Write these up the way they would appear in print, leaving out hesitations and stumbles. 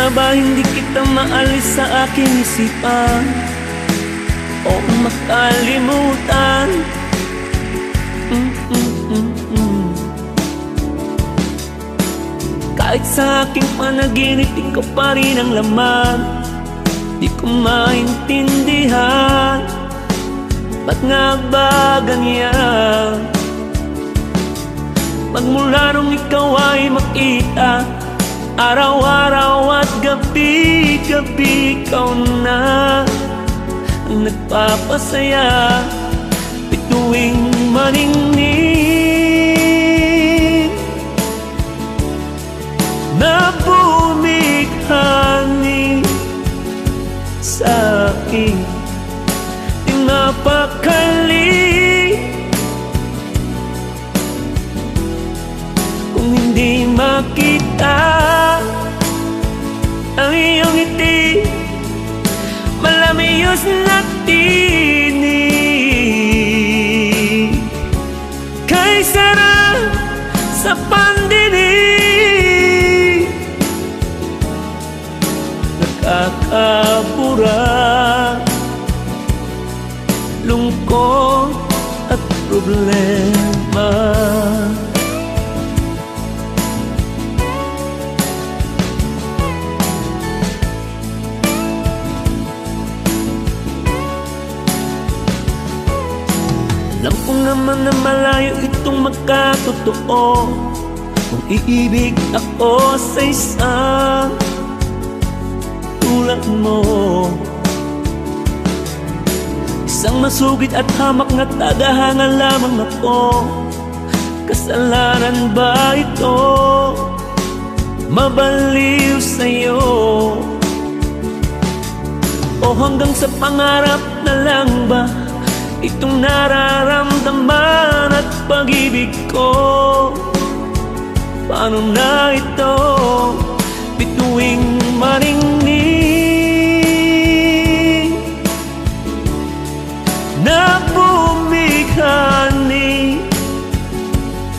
nga ba hindi kita maalis sa aking isipan o makalimutan? Kahit sa aking panaginip, ikaw pa rin ang laman. Di ko maintindihan, ba't nga ba ganyan? Magmula nung ikaw ay makita, araw-araw at gabi-gabi, ikaw na ang nagpapasaya. Bituing maningning na bumighani sa akin, di mapakali kung hindi makita ang iyong ngiti, malamiyos na tinig, kay sarap sa pandinig, nakakabura, lungkot at problema. Alam ko naman na malayo itong magkatotoo, kung iibig ako sa isang tulad mo, isang masugid at hamak na tagahanga lamang ako. Kasalanan ba ito? Mabaliw sa'yo? O hanggang sa pangarap na lang ba itong nararamdaman at pag-ibig ko? Paano na ito? Bituing maningning na bumighani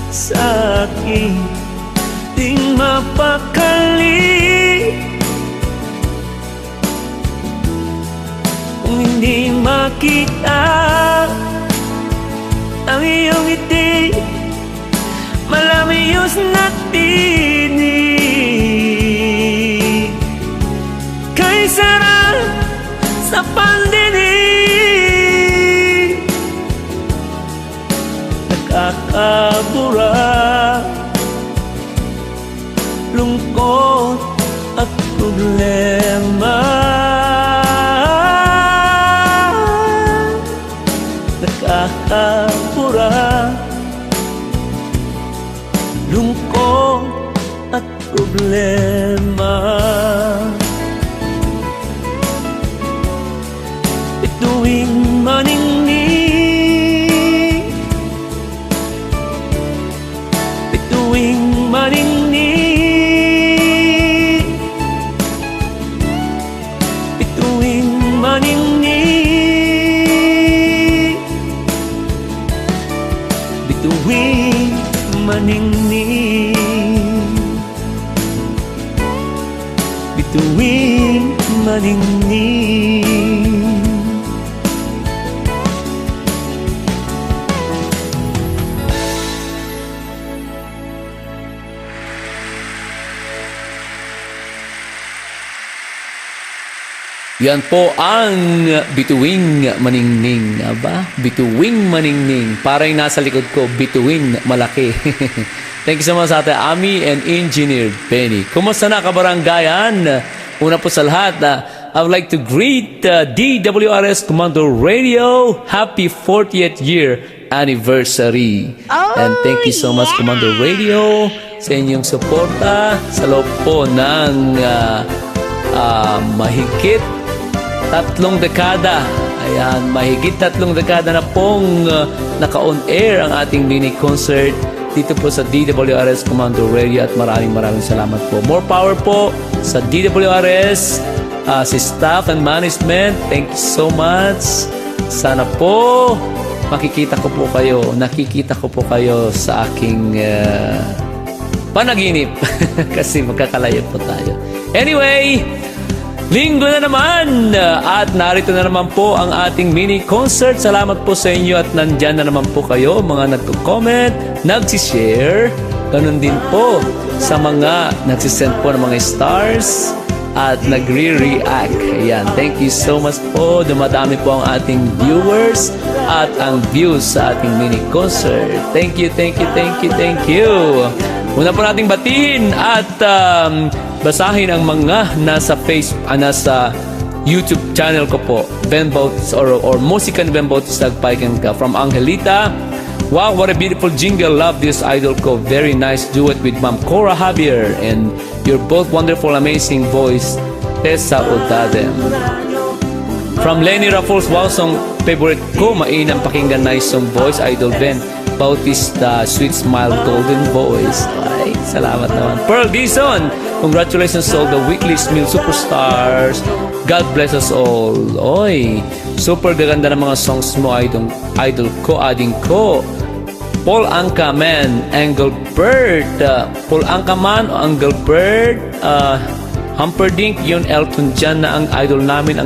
sa akin, di mapakali kung hindi makita ang iyong ngiti, malamiyos na tinig, kay sarap sa pandinig, nakakabura, lungkot at problema. Nakakabura, lungkot at problema. Bituing maningning, bituing maningning, bituing maningning, bituing maningning, bituing maningning. Yan po ang Bituing Maningning. Aba? Bituing Maningning. Parang nasa likod ko, bituing malaki. Thank you so much sa ating Ami and Engineer Benny. Kumusta na kabaranggayan? Una po sa lahat, I would like to greet DWRS Commando Radio. Happy 40th year anniversary. And thank you so much Commando Radio sa inyong suporta sa loob po ng mahigit 3 dekada. Ayan, mahigit 3 dekada na pong naka-on-air ang ating mini concert dito po sa DWRS Commando Radio at maraming salamat po. More power po sa DWRS, si staff and management. Thank you so much. Sana po nakikita ko po kayo sa aking panaginip kasi magkakalayo po tayo. Anyway, linggo na naman at narito na naman po ang ating mini concert. Salamat po sa inyo at nandyan na naman po kayo, mga nagko-comment, nagsishare. Ganun din po sa mga nagsisend po ng mga stars at nagre-react. Ayan, thank you so much po. Dumadami po ang ating viewers at ang views sa ating mini concert. Thank you, thank you, thank you, thank you. Una po nating batiin at basahin ang mga nasa nasa YouTube channel ko po, Ben Bautista or Musika ni Ben Bautista Nagpaikan Ka, from Angelita. Wow, what a beautiful jingle. Love this idol ko. Very nice duet with Ma'am Cora Javier. And you're both wonderful, amazing voice. Tessa Udadem. From Lenny Raffles, wow, song favorite ko. Mainang pakinggan, nice song voice. Idol Ben Bautista, sweet smile, golden voice. Ay, salamat naman. Pearl Dizon, congratulations to all the weekly Smil superstars. God bless us all. Oy, super gaganda ng mga songs mo, idol ko, ading ko. Paul Ankaman, Engelbert. Paul Ankaman o Engelbert. Humperdinck, yun Elton John na ang idol namin.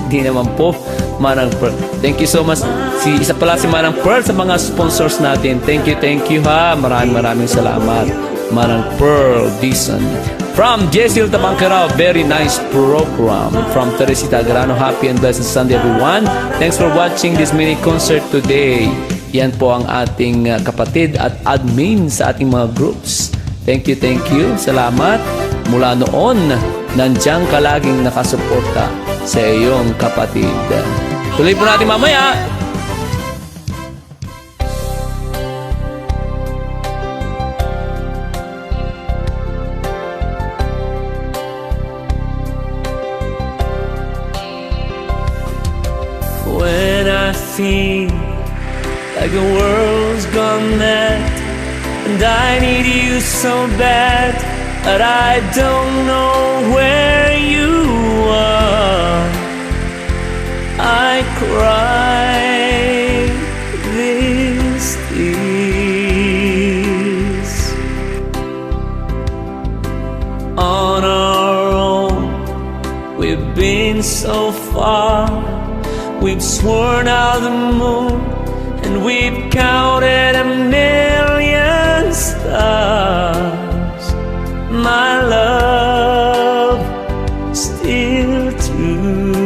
Hindi naman po. Manang Pearl. Thank you so much. Isa pala si Manang Pearl sa mga sponsors natin. Thank you ha. Maraming salamat. Manang Pearl Dizon. From Jessil Tabangkaraw, very nice program. From Teresita Agrano, happy and blessed Sunday everyone. Thanks for watching this mini concert today. Yan po ang ating kapatid at admin sa ating mga groups. Thank you. Salamat. Mula noon, nandiyan ka laging nakasuporta sa iyong kapatid. Tuloy po natin mamaya. When I feel like the world's gone mad and I need you so bad, but I don't know where you are, I cry these tears. On our own, we've been so far. We've sworn out the moon and we've counted a million stars. My love, still true.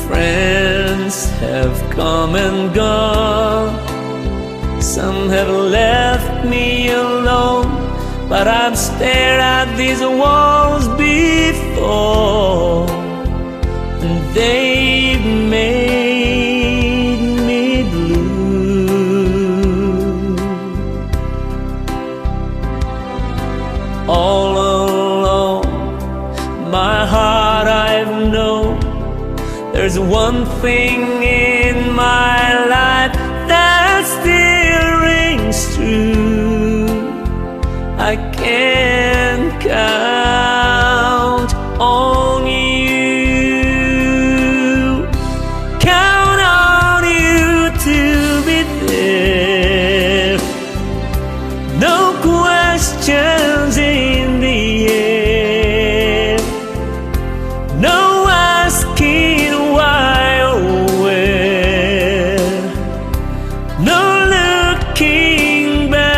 Friends have come and gone. Some have left me alone, but I've stared at these walls before, and they've made me blue. All alone, my heart I've known there's one thing in my life that still rings true. I can count on you, count on you to be there. No questions in the air, no asking why or where, no looking back.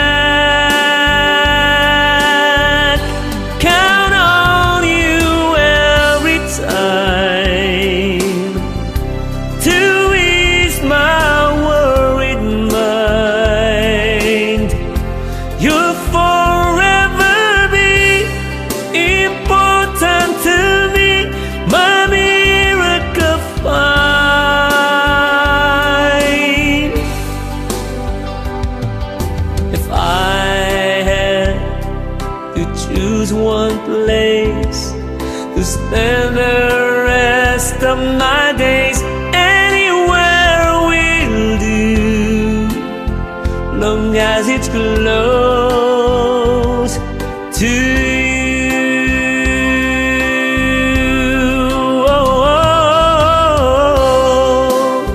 Choose one place to spend the rest of my days. Anywhere will do, long as it's close to you. Oh, oh, oh.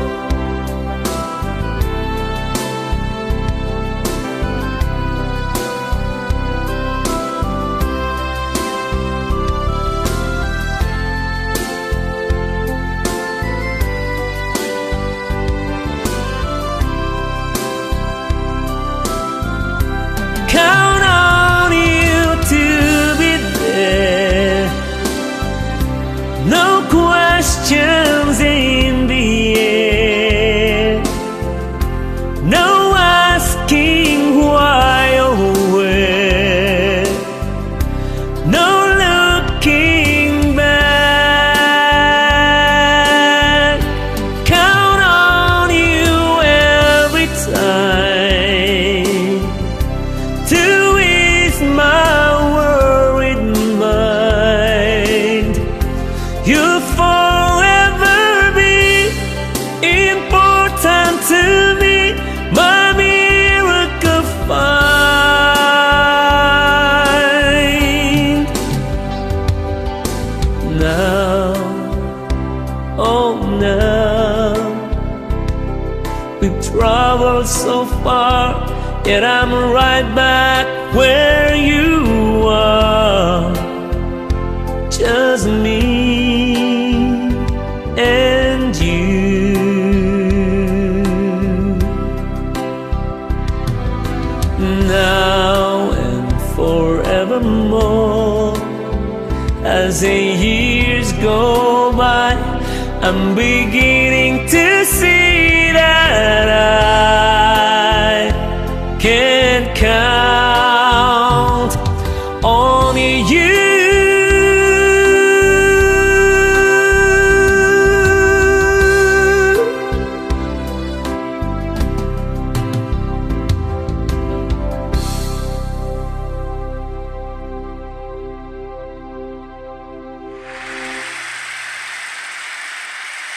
time to me, my miracle find. Now, oh now, we've traveled so far, yet I'm right back where you are. Just me and you. Now and forevermore, as the years go by, I'm beginning to see that I can count on you.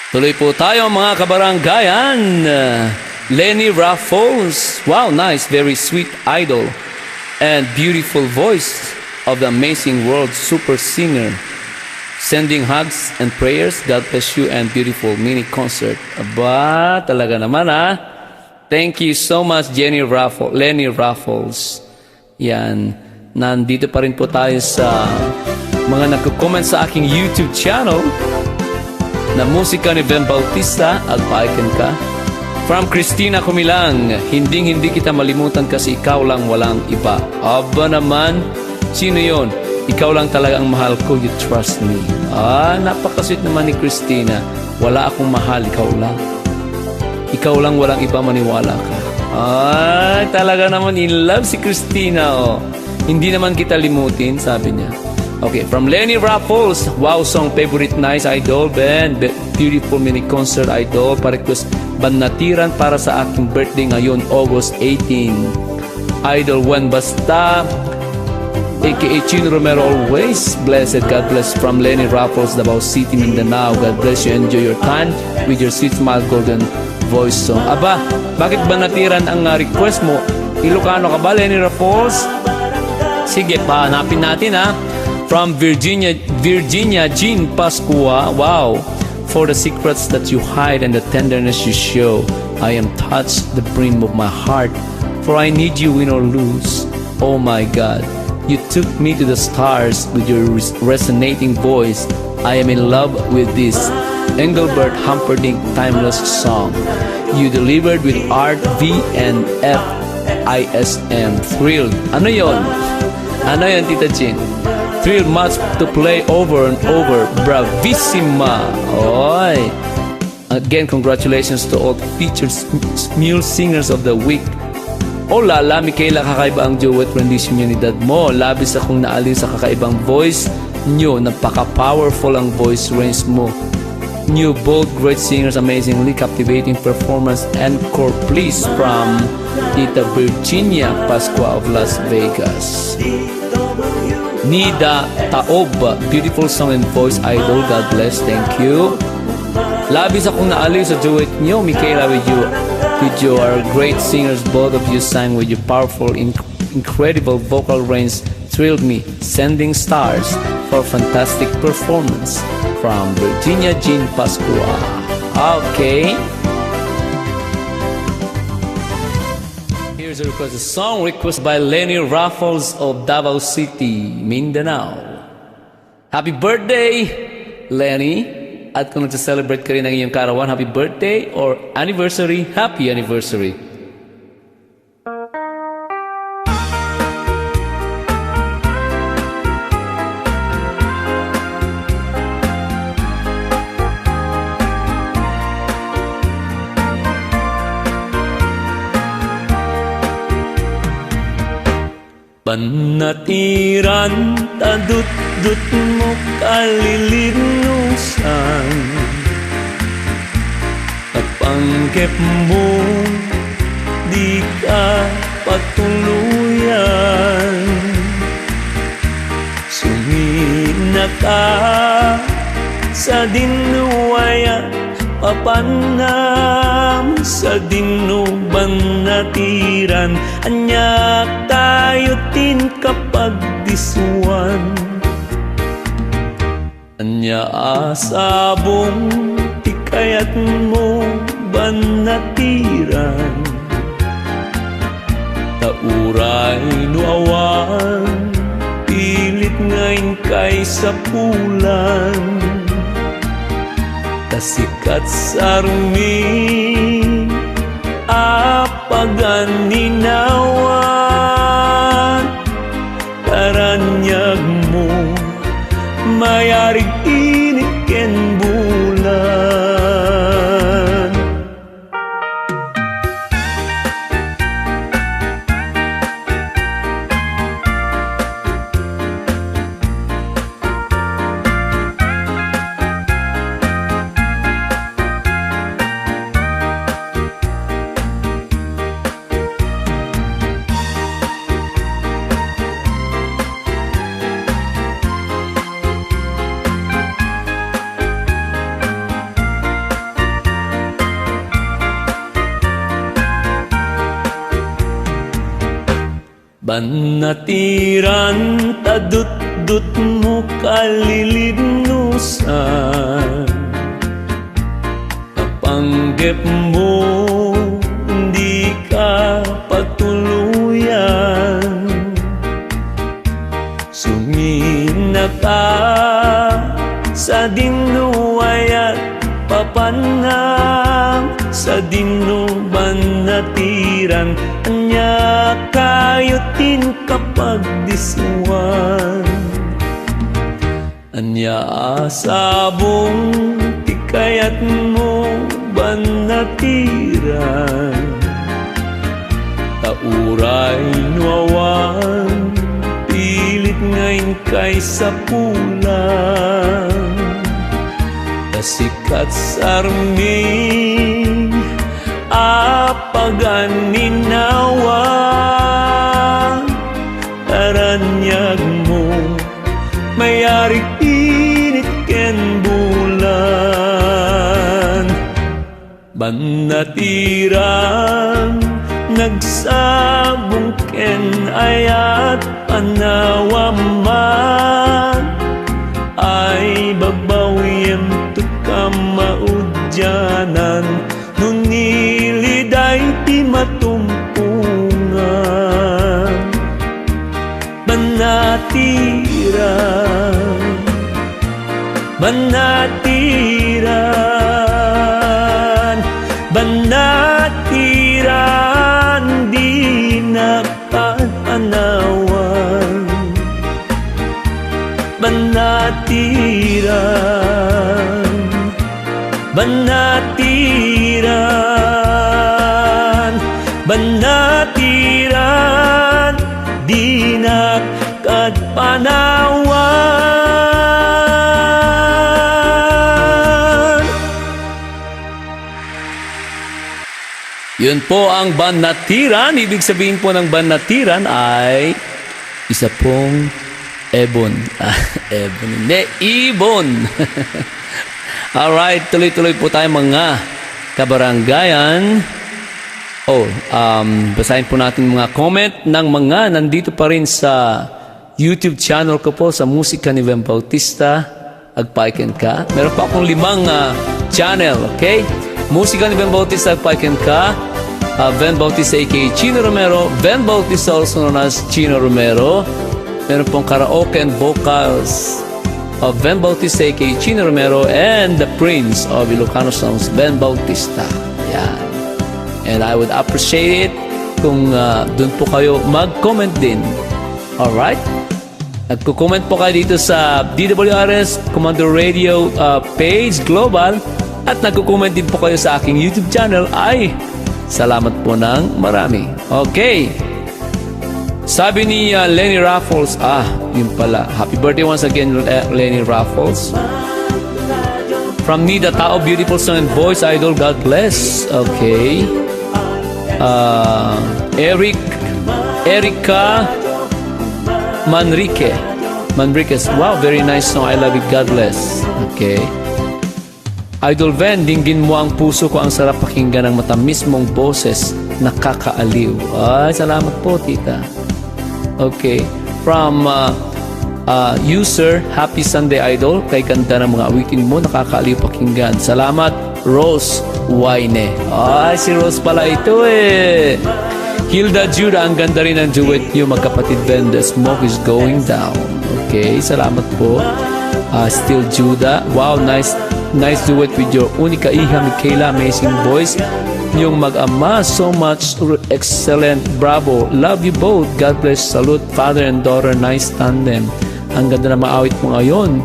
Tuloy po tayo mga kabaranggayan. Lenny Raffles. Wow, nice. Very sweet idol. And beautiful voice of the amazing world super singer. Sending hugs and prayers. God bless you and beautiful mini concert. Aba, talaga naman Thank you so much Lenny Raffles. Yan. Nandito pa rin po tayo sa mga nagko-comment sa aking YouTube channel na musika ni Ben Bautista at paikan ka. From Christina Kumilang, hindi kita malimutan kasi ikaw lang, walang iba. Aba naman, sino yon? Ikaw lang talaga ang mahal ko, you trust me. Napakasweet naman ni Christina. Wala akong mahal, ikaw lang. Ikaw lang, walang iba, maniwala ka. Talaga naman in love si Christina. Hindi naman kita limutin, sabi niya. Okay, from Lenny Raffles. Wow, song favorite, nice idol, Ben. Beautiful mini concert idol. Pa-request Banatiran para sa aking birthday ngayon, August 18. Idol Juan Basta, aka Chino Romero always. Blessed, God bless from Lenny Raffles, Davao City, Mindanao. God bless you, enjoy your time with your sweet smile, golden voice song. Aba, bakit Banatiran ang request mo? Ilocano ka ba, Lenny Raffles? Sige, pahanapin natin From Virginia Jean Pascua. Wow, for the secrets that you hide and the tenderness you show, I am touched the brim of my heart, for I need you win or lose. Oh my God, you took me to the stars with your resonating voice. I am in love with this Engelbert Humperdinck timeless song. You delivered with art, V and F ISM. Thrilled. Ano yon, Tita Jean? Thrilled much to play over and over. Bravissima. Oy. Again, congratulations to all featured mule singers of the week. Oh lala, Michaela, kakaiba ang duet rendition nyo ni Dad mo. Labis akong naaliw sa kakaibang voice nyo. Napaka-powerful ang voice range mo. New, bold, great singers, amazingly captivating performance. Encore, please, from Tita Virginia Pascua of Las Vegas. Nida Taob, beautiful song and voice idol. God bless, thank you. Labis akong naaliw sa duet nyo, Michaela, with your great singers. Both of you sang with your powerful, incredible vocal range. Thrilled me. Sending stars for fantastic performance. From Virginia Jean Pascua. Okay. Here's a request, a song request by Lenny Raffles of Davao City, Mindanao. Happy birthday, Lenny! At kung nagsa-celebrate ka rin ng iyong karawan, happy birthday or anniversary, happy anniversary. Banatiran, tadut-dut mo kalilinusan, kapanggep mo di ka patuluyan. Sumina ka sa dinuwaya, papanam sa dinuban natiran, anya tayo tin kapag disuan. Anya asabong tikayat mo ban natiran, tauray nuawan pilit ngayon kay sa pulan. Tasikat sarmi apagan ninawan, karanyag mo mayarig init ken bulan. Banatiran tadut-dut mo kalilibnusan, kapanggep mo hindi ka patuluyan. Sumina ka sa dinuay at papanang sa dinuban natiran, anya kayo tin kapag disuan. Anya asabong tikayat mo ban natiran, tauray nuawan pilit ngayon kay sa pulan. Tasikat sarmi apagan ninawan, karanyag mo mayarig init ken bulan. Banatiran nagsabong ken ayat panawaman, ay babawiem to kamaudyanan, nuniliday ti matumpungan. Banatiran, banatiran, banatiran, di nakapanawan. Banatiran, banatiran, banatiran, di nakapanawan. Yun po ang banatiran. Ibig sabihin po ng banatiran ay isa pong ebon. Ebon. Hindi, ibon. Alright, tuloy-tuloy po tayo mga kabaranggayan. Basahin po natin mga comment ng mga nandito pa rin sa YouTube channel ko po, sa Musika ni Ben Bautista. Agpaiken ka. Meron pa akong 5 channel, okay? Musika ni Ben Bautista, agpaiken ka. Ben Bautista aka Chino Romero. Ben Bautista also known as Chino Romero. Meron pong karaoke and vocals of Ben Bautista aka Chino Romero, and the Prince of Ilocano songs, Ben Bautista. Yan. And I would appreciate it kung dun po kayo mag-comment din. Alright? Nagko-comment po kayo dito sa DWRS Commander Radio page global, at nagko-comment din po kayo sa aking YouTube channel. Ay, salamat po ng marami. Okay. Sabi ni Lenny Raffles, yun pala. Happy birthday once again, Lenny Raffles. From Nida Tao, beautiful song and voice, idol, God bless. Okay. Erica Manriquez. Wow, very nice song. I love it. God bless. Okay. Idol Ven, dinggin mo ang puso ko, ang sarap pakinggan ng matamis mong boses, nakakaaliw. Ay, salamat po, tita. Okay. From user, Happy Sunday Idol. Kay ganda ng mga awitin mo, nakakaaliw pakinggan. Salamat, Rose Waine. Ay, si Rose pala ito eh. Hilda Judah, ang ganda rin ng duet niyo, magkapatid Ben. The smoke is going down. Okay, salamat po. Still Judah. Wow, nice duet with your unika iha, Michaela. Amazing voice. Yung mag-ama, so much excellent. Bravo. Love you both. God bless. Salute, father and daughter. Nice tandem. Ang ganda na maawit mo ngayon.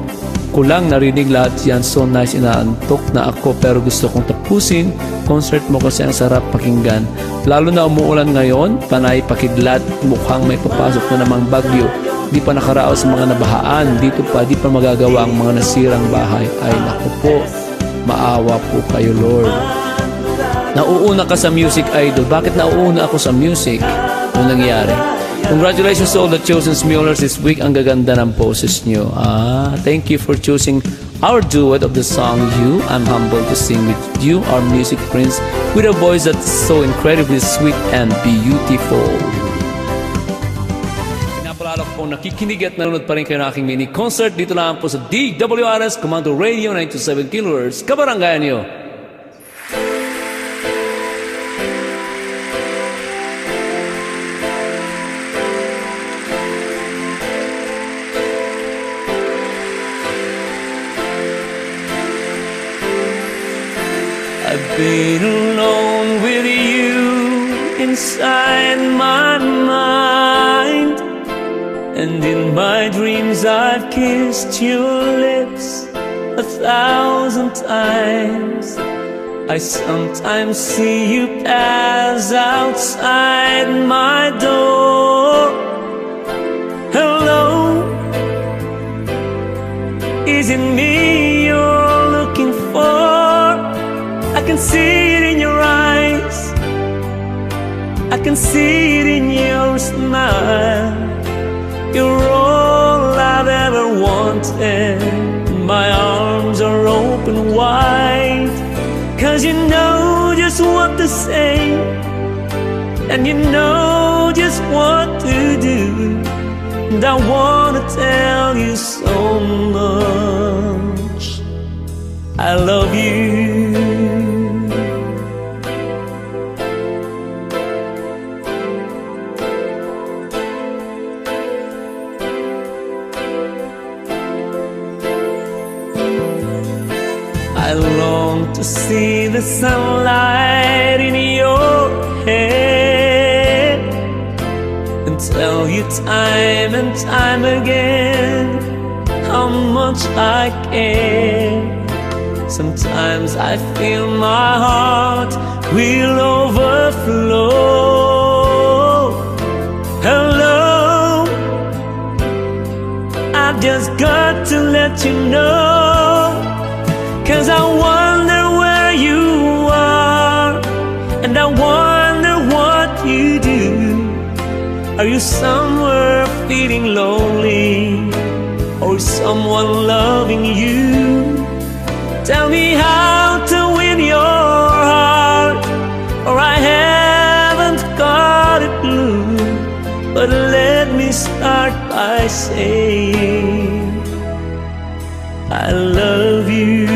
Kulang narinig lahat yan. So nice. Inaantok na ako pero gusto kong tapusin. Concert mo kasi ang sarap pakinggan. Lalo na umuulan ngayon. Panay pakidlat. Mukhang may papasok na namang bagyo. Di pa nakaraos sa mga nabahaan. Dito pa, di pa magagawa ang mga nasirang bahay. Ay naku po. Maawa po kayo, Lord. Nauuna ka sa music, Idol. Bakit nauuna ako sa music? Ano nangyari? Congratulations to all the chosen Smulers this week. Ang gaganda ng poses nyo. Thank you for choosing our duet of the song You. I'm humbled to sing with you, our music prince, with a voice that's so incredibly sweet and beautiful. Pinapalala ko pong nakikinig at nanonood pa rin kayo ng aking mini concert dito lang po sa DWRS Commando Radio 927 kHz. Kabaranggayan nyo. I've been alone with you inside my mind, and in my dreams I've kissed your lips 1,000 times. I sometimes see you pass outside my door. Hello, is it me you're looking for? I can see it in your eyes, I can see it in your smile. You're all I've ever wanted. My arms are open wide, 'cause you know just what to say, and you know just what to do. And I wanna tell you so much, I love you. I long to see the sunlight in your head and tell you time and time again how much I care. Sometimes I feel my heart will overflow. Hello, I've just got to let you know, 'cause I wonder where you are, and I wonder what you do. Are you somewhere feeling lonely, or is someone loving you? Tell me how to win your heart, or I haven't got a clue. But let me start by saying I love you.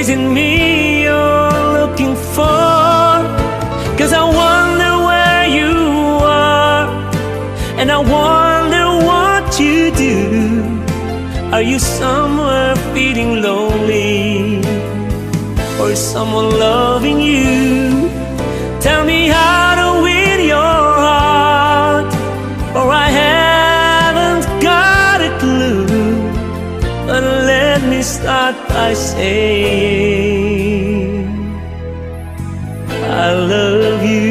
Is it me you're looking for? 'Cause I wonder where you are, and I wonder what you do. Are you somewhere feeling lonely, or is someone loving you? Tell me how to win your heart, that I say I love you.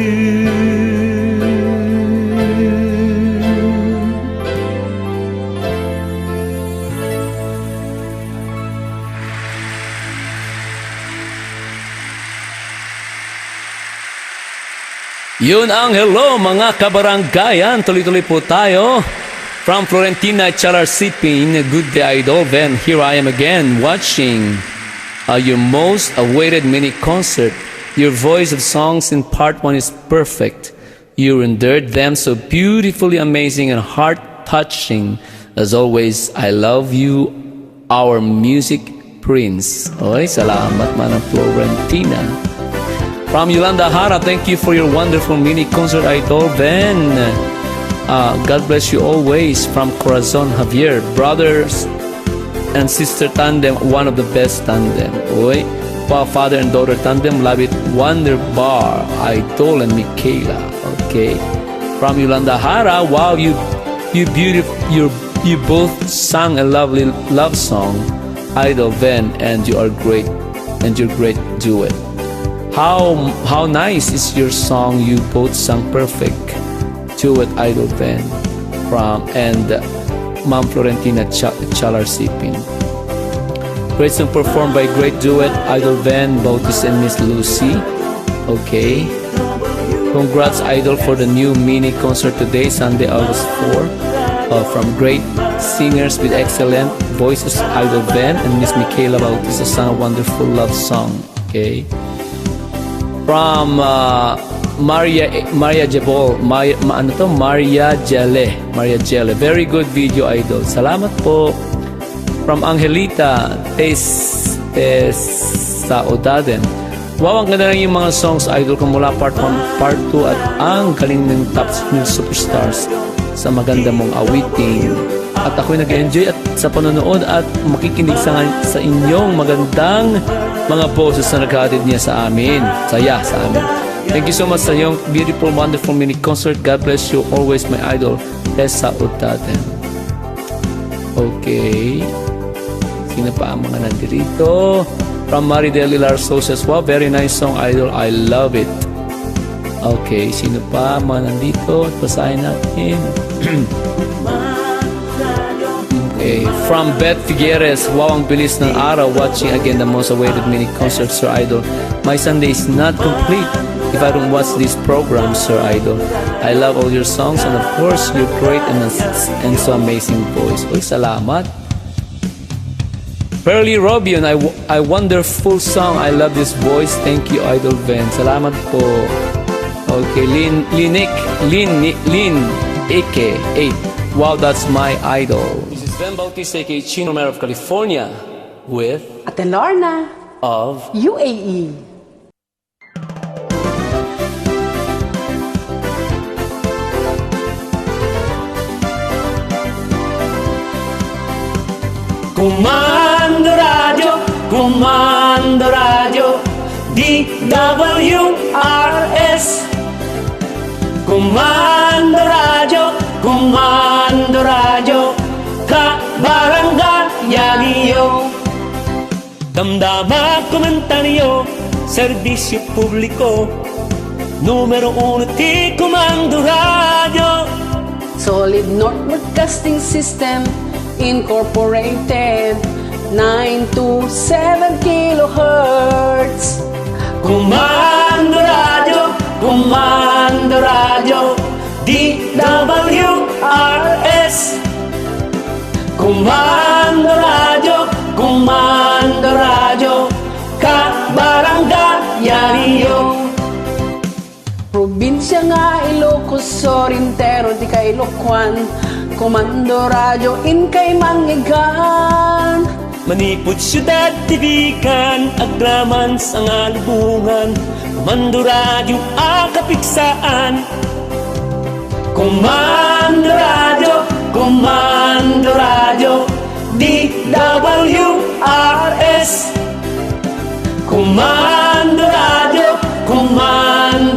Yun ang hello mga kabaranggayan. Tuloy-tuloy po tayo. From Florentina Chalarsipin, good day idol. Then here I am again watching your most awaited mini concert. Your voice of songs in part 1 is perfect. You rendered them so beautifully amazing and heart-touching. As always, I love you, our music prince. Oy, salamat manang Florentina. From Yolanda Hara, thank you for your wonderful mini concert idol. Then, God bless you always. From Corazon Javier, brothers and sister tandem, one of the best tandem. Oy, father and daughter tandem, love it. Wonderbar, idol and Michaela. Okay. From Yolanda Hara, wow, you both sang a lovely love song, Idol Van, and you are great, and you're great duet. How nice is your song? You both sang perfect duet, Idol Van, from and Ma'am Florentina Chalarsipin. Great song performed by great duet, Idol Van, Bautis and Miss Lucy. Okay. Congrats, Idol, for the new mini concert today, Sunday, August 4. From great singers with excellent voices, Idol Van and Miss Michaela Bautista sang a wonderful love song. Okay. From Maria Jebol, Maria Jelle. Very good video, Idol. Salamat po. From Angelita sa Odaden. Wow, ang ganda lang yung mga songs, Idol, kung mula part 1, part 2, at ang galing ng top new superstars sa maganda mong awiting. At ako'y nag-enjoy at sa panonood at makikinig sa inyong magandang mga boses na naghahatid niya sa amin. Saya sa amin. Thank you so much sa iyong beautiful, wonderful mini concert. God bless you always, my idol, Tessa Utaten. Okay. Sino pa ang mga nandito? From Maridel Lilar Socials. Wow, very nice song, Idol. I love it. Okay, sino pa mga nandito? At basahin natin. Okay, from Beth Figueres. Wow, ang bilis ng araw. Watching again the most awaited mini concert, Sir Idol. My Sunday is not complete if I don't watch this program, Sir Idol. I love all your songs and of course your great and so amazing voice. Uy, salamat. Pearly Robion, I wonderful song. I love this voice. Thank you, Idol Van. Salamat po. Okay, Lin Ike 8. Wow, that's my idol. This is Ben Bautista, aka Chino Mayor of California, with Ate Lorna of UAE. Comando Radio, DWRS. Comando Radio, kabaranggayan niyo. Damdama komentaryo, serbisyo publiko. Numero 1 ti Comando Radio. Solid North Broadcasting System Incorporated, 927 kilohertz. Comando Radio, DWRS. Comando Radio, kabaranggayan niyo. Probinsya nga Ilocos, Sorintero, di ka Ilocwan. Comando Radio in kay Mangigan. Manipod syudad, tibikan, agraman sa nga lubungan. Comando Radio ang kapigsaan. Comando Radio, DWRS. Comando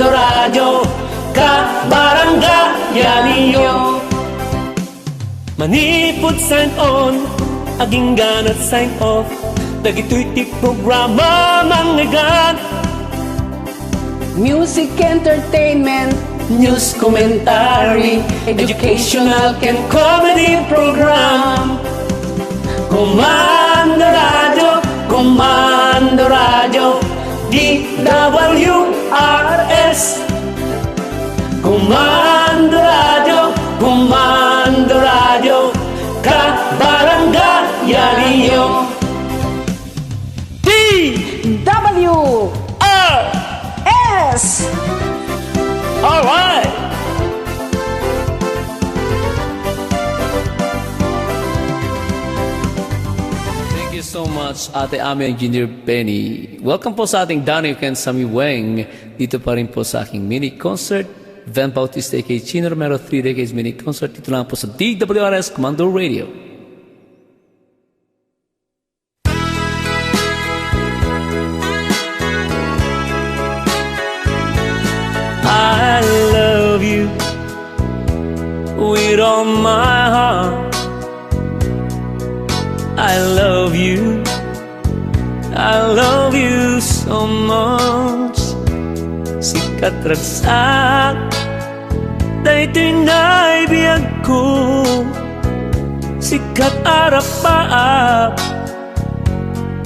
Radio, kabaranggayan niyo. Manipod sign on, aging ganat sign off. Dagito'y ti programa manggagan, Music, entertainment, news commentary, educational and comedy program. Komando Radyo, DWRS. Komando Radyo, Kabarangaya ninyo. WRS. Alright! Thank you so much, Ate Ami Engineer Penny. Welcome po sa ating Danny Ken Sami Weng. Dito pa rin po sa aking mini concert. Van Bautista A.K. Chino Romero 3 Decades Mini Concert. Dito lang po sa DWRS Commando Radio. I love you with all my heart. I love you so much. Sikat ragsak, daytoy naibiyag ko. Sikat arapaap,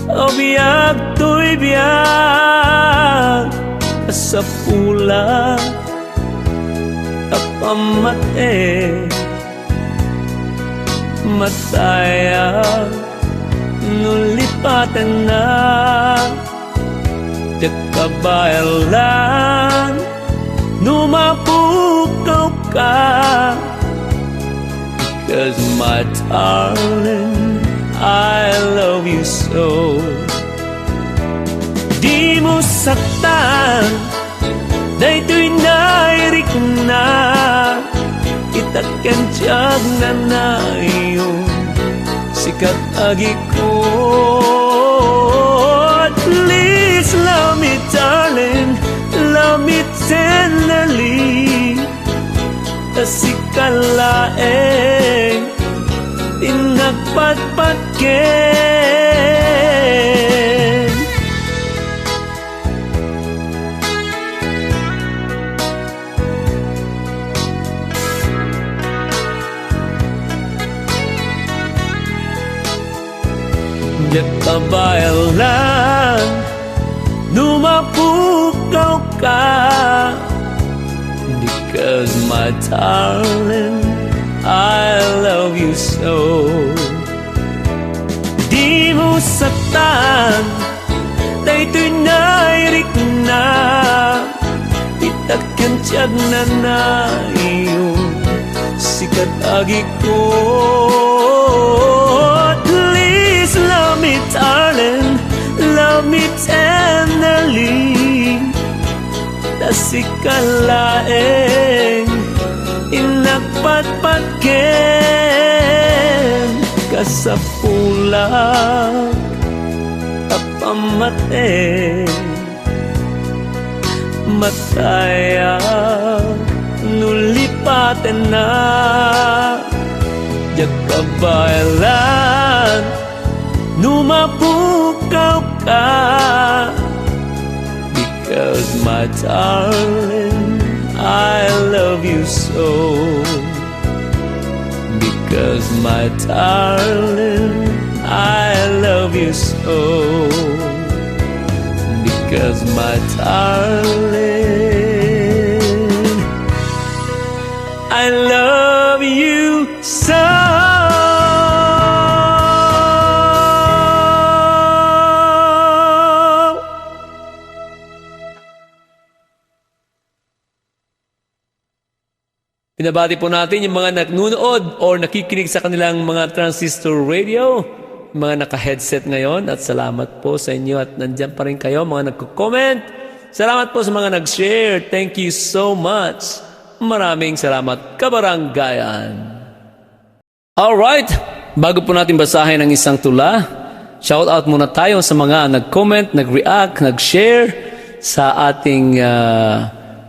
o biyag to'y biyag. Sa pula kapamate mataya nulipatan na Jakabayalan numapukaw ka. Because my darling, I love you so. Di mo saktan, daytoy nairik na. Itakan tiyag na nayon, sikat agi ko. Please love me darling, love me tenderly. Kasi kalaeng tinagpatpatken. Jakabayalan numapukaw ka. Because my darling, I love you so. Di mo saktan, daytoy nairik na. Itakan tiyag na nayon, sikat agi ko. Please love me darling, love me tenderly. Tasikalaeng inagpatpatken kasapulang kapamate mataya nulipaten na. Jakabayalan numapukaw ka. Because my darling, I love you so. Because my darling, I love you so. Because my darling, I love you so. Pinabati po natin yung mga nagnunood or nakikinig sa kanilang mga transistor radio, mga naka-headset ngayon, at salamat po sa inyo at nandyan pa rin kayo, mga nagko-comment. Salamat po sa mga nag-share. Thank you so much. Maraming salamat, kabaranggayan. Alright, bago po natin basahin ang isang tula, shout out muna tayo sa mga nag-comment, nag-react, nag-share sa ating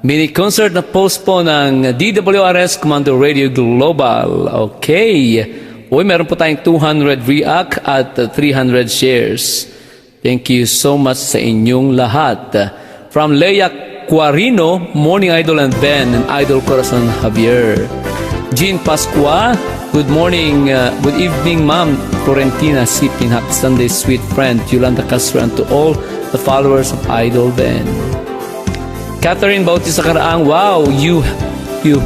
mini concert na post po ng DWRS Commando Radio Global. Okay. Uy, meron po tayong 200 react at 300 shares. Thank you so much sa inyong lahat. From Leia Quarino, Morning Idol and Ben, and Idol Corazon Javier. Jean Pascua, good morning, good evening, Ma'am Florentina Sipin. Happy Sunday, sweet friend Yolanda Castro, and to all the followers of Idol Ben. Catherine Bautista Caraang, wow, you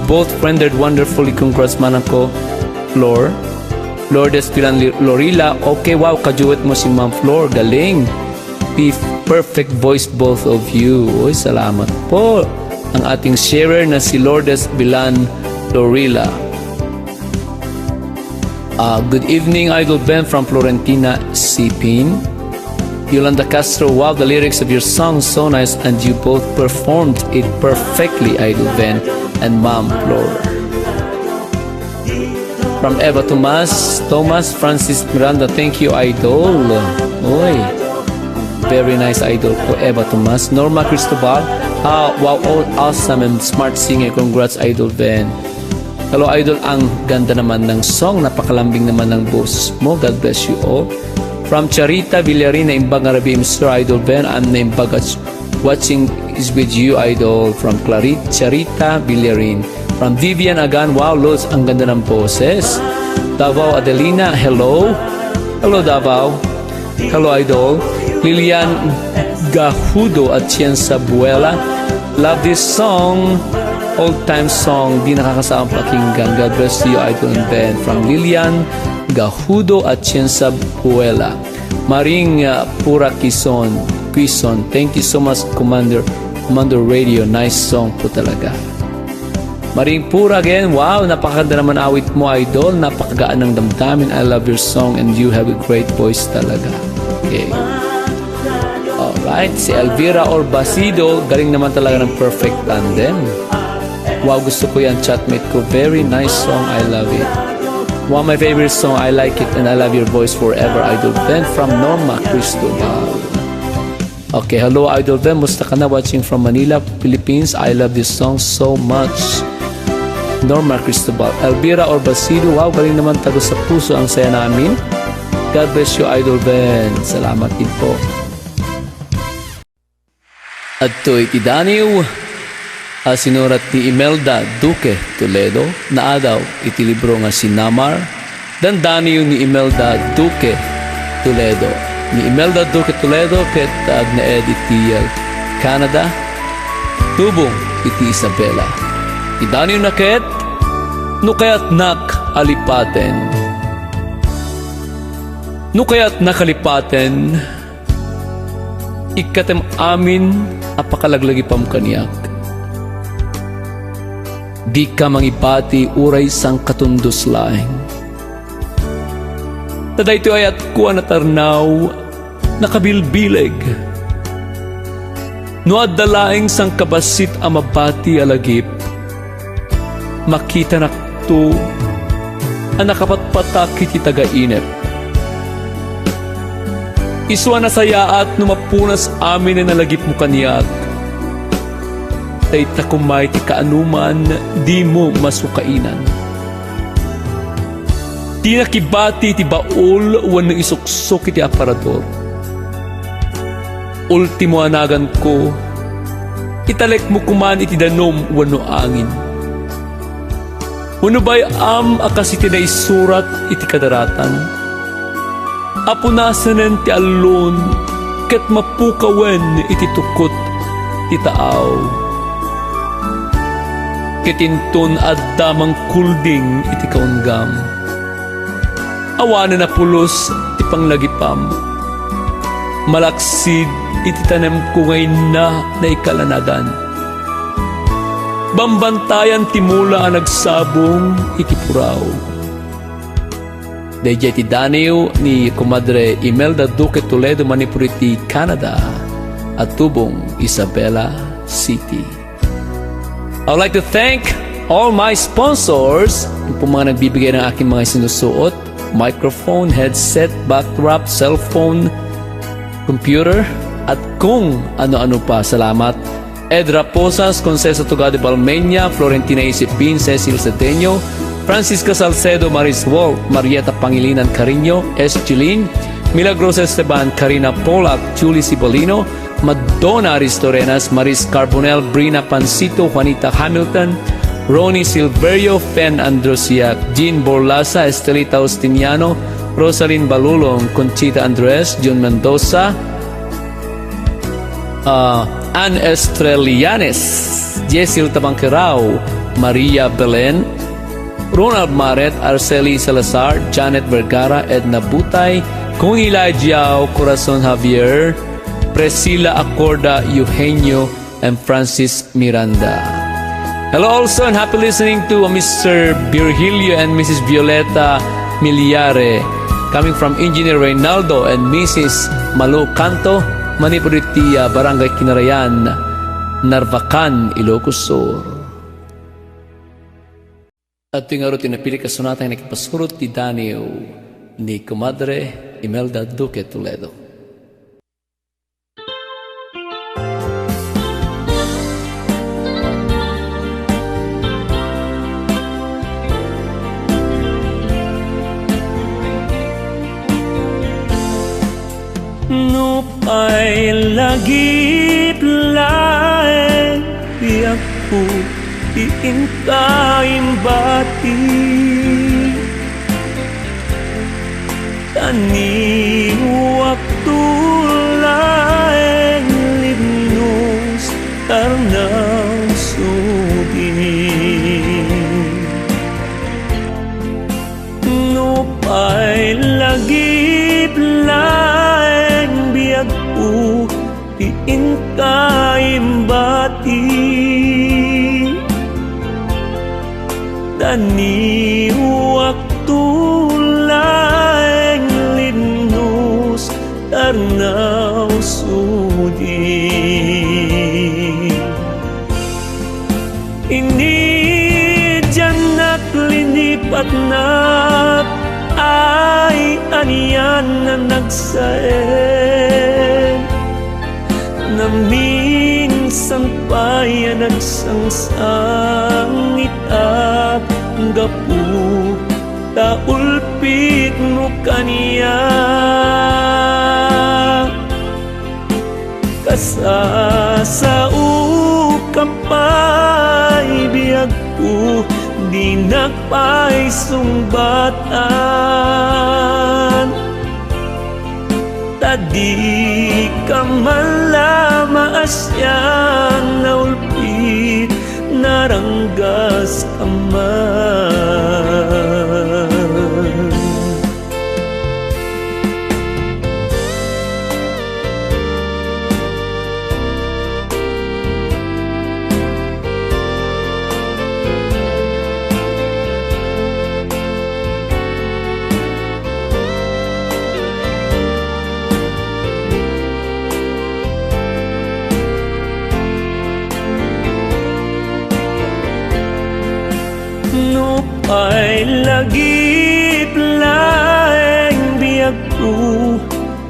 both rendered wonderfully. Congrats, manang ko, Flor. Lourdes Pilan Lorila, okay, wow, kajuwet mo si Ma'am Flor, galing. Perfect voice both of you. Uy, salamat po. Ang ating sharer na si Lourdes Bilan Lorila. Good evening, Idol Ben from Florentina Sipin. Yolanda Castro, wow, the lyrics of your song so nice, and you both performed it perfectly, Idol Ben and Ma'am Flor. From Eva Thomas Francis Miranda, thank you, Idol. Oy, very nice, Idol po, Eva Tomas. Norma Cristobal, wow, awesome and smart singer. Congrats, Idol Ben. Hello, Idol, ang ganda naman ng song. Napakalambing naman ng boses mo. God bless you all. From Charita Villarin, naimbag nga rabi, Mr. Idol Ben, I'm naimbag at watching is with you, Idol. From Charita Villarin. From Vivian Agan, wow, Lods, ang ganda ng boses. Davao Adelina, hello. Hello, Davao. Hello, Idol. Lilian Gahudo at Cienza Buela. Love this song. Old-time song, di nakakasama pakinggan. God bless you, Idol and Ben. From Lilian Gahudo at Cienza Buela. Maring Pura Quizon. Thank you so much, Commander Radio. Nice song po talaga. Maring Pura again, wow, napakaganda naman awit mo, Idol. Napakagaan ng damdamin. I love your song and you have a great voice talaga. Okay. Alright, si Elvira Orbasido, galing naman talaga ng perfect tandem. Wow, gusto ko yan, chatmate ko. Very nice song, I love it. Wow, my favorite song, I like it and I love your voice forever, Idol Ben. From Norma Cristobal. Okay, hello, Idol Ben. Musta ka na? Watching from Manila, Philippines. I love this song so much. Norma Cristobal. Elvira Orbasido, wow, galing naman, tago sa puso ang saya namin. God bless you, Idol Ben. Salamat din po. At to'y tidaniw, sinurat ni Imelda Duque Toledo, na adaw iti libro nga sinamar, dandaniw ni Imelda Duque Toledo. Ni Imelda Duque Toledo, ket agnaed iti Canada, tubong iti Isabela. Tidaniw na ket, no kaya't nakalipaten. No kaya't nakalipaten, ikatem amin apakalaglagi pam kaniyak. Di ka mangipati uray sang katundos laeng. Taday ito ayat kuha na tarnaw, nakabilbileg. No adalaeng sang kabasit amabati alagip, makita nakto, ang nakapatpatak iti tagainep. Iswa na saya at numapunas amin na nalagip mo kaniyak. Tay takumay ti kaanuman, di mo masukainan. Di nakibati ti baul, wan na isuksok iti aparador. Ultimo anagan ko, italek mo kuman iti danom, wano angin. Wano ba'y akasiti na isurat iti kadaratan? Apunasanen ti alon, ket mapukawen iti tukot ti taaw. Ketinton addamang kulding iti kaunggam. Awanan na pulos ti panglagipam. Malaksid iti tanem ko ngayon na ikalanagan. Bambantayan ti mula ang nagsabong iti puraw. Dayjay ti daniw ni Comadre Imelda Duque Toledo, Manipuriti, Canada, at tubong Isabela City. I would like to thank all my sponsors, yung mga nagbibigay ng aking mga sinusuot, microphone, headset, backdrop, cellphone, computer, at kung ano-ano pa. Salamat. Ed Raposas, Concesa Tugade Balmenia, Florentina Isipin, Cecil Cedeño, Francisca Salcedo, Maris Wolf, Marieta Pangilinan Carino, S. Chilin, Milagrosa Esteban, Karina Polak, Julie Cipollino, Madonna Aristorenas, Maris Carbonel, Brina Pancito, Juanita Hamilton, Ronnie Silverio, Fen Androsiak, Jean Borlasa, Estelita Ostiniano, Rosalyn Balulong, Conchita Andres, John Mendoza, Ann Estrelianes, Jessil Tabangkerao, Maria Belen, Ronald Maret, Arceli Salazar, Janet Vergara, Edna Butay, Kunila Jiao, Corazon Javier, Priscilla Acorda, Eugenio, and Francis Miranda. Hello also and happy listening to Mr. Virgilio and Mrs. Violeta Miliare, coming from Engineer Reynaldo and Mrs. Malu Canto, Manipuritia, Barangay Kinarayan, Narvacan, Ilocos Sur. At ito nga rin tinapili kasunatan na kipasurot ni Daniel ni Comadre Imelda Duque Toledo. Nupay lagip laeng biyak po iintayim bati tani waktu laeng libnus tarnang sudi nupay lagip laeng biyak po iintayim bati tani waktu laeng linus tarnaw sudi ini janak linipat na ay aniyan na nagsaen na minsan pa'y nagsangsangit at gapu taulpit mo kaniya kasasau kapay biyag ko di nagpay sumbatan tadi ka malama asyan na ulpit naranggas ka man ay lagip laeng biyag ko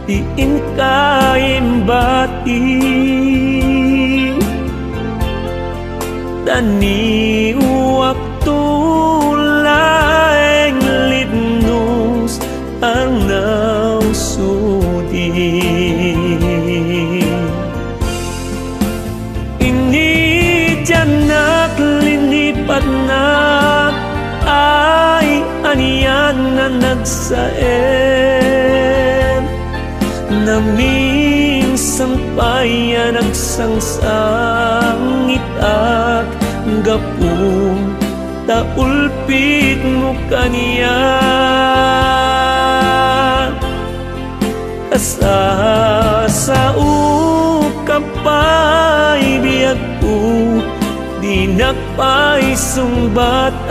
diin kayem bati tani waktu laeng lidnus arnaw sudi ini janak linipat na ay aniyan na nagsaen na minsan pa'y nagsangsangit at gapong taulpit mo kaniya kasasau kapay biyag ko di nagpay sumbatan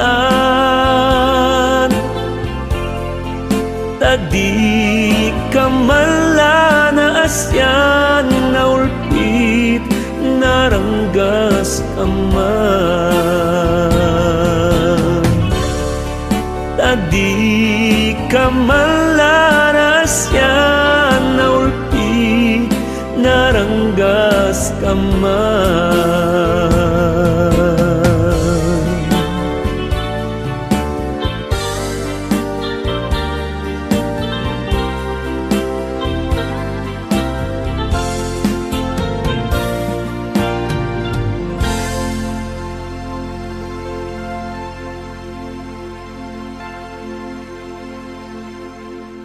tadi ka mala na asyan na ulpit naranggas ka man tadi ka mala na asyan na ulpit naranggas ka man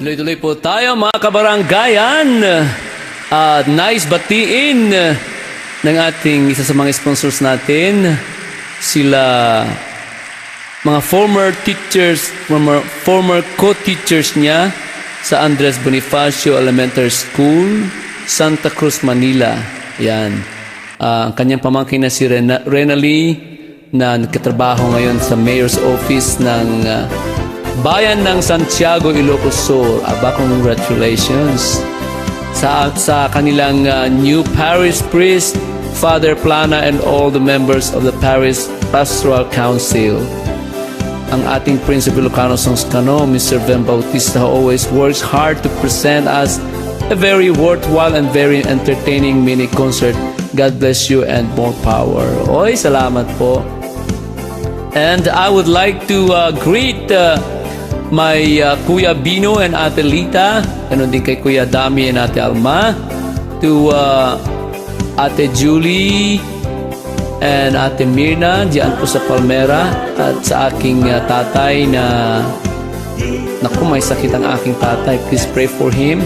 Tuloy-tuloy po tayo mga kabaranggayan. At nice batiin ng ating isa sa mga sponsors natin. Sila mga former teachers, former co-teachers niya sa Andres Bonifacio Elementary School, Santa Cruz, Manila. Yan. Ang kanyang pamangkin na si Renali na nagkatrabaho ngayon sa Mayor's Office ng Bayan ng Santiago, Ilocos Sur. Aba, congratulations sa kanilang new parish priest, Father Plana, and all the members of the Parish Pastoral Council. Ang ating Principal Ilocano Songskano, Mr. Ben Bautista, always works hard to present us a very worthwhile and very entertaining mini concert. God bless you and more power. Oy, salamat po. And I would like to greet my Kuya Bino and Ate Lita, ganun din kay Kuya Dami and Ate Alma, to Ate Julie and Ate Mirna diyan po sa Palmera, at sa aking tatay na naku, may sakit ang aking tatay. Please pray for him.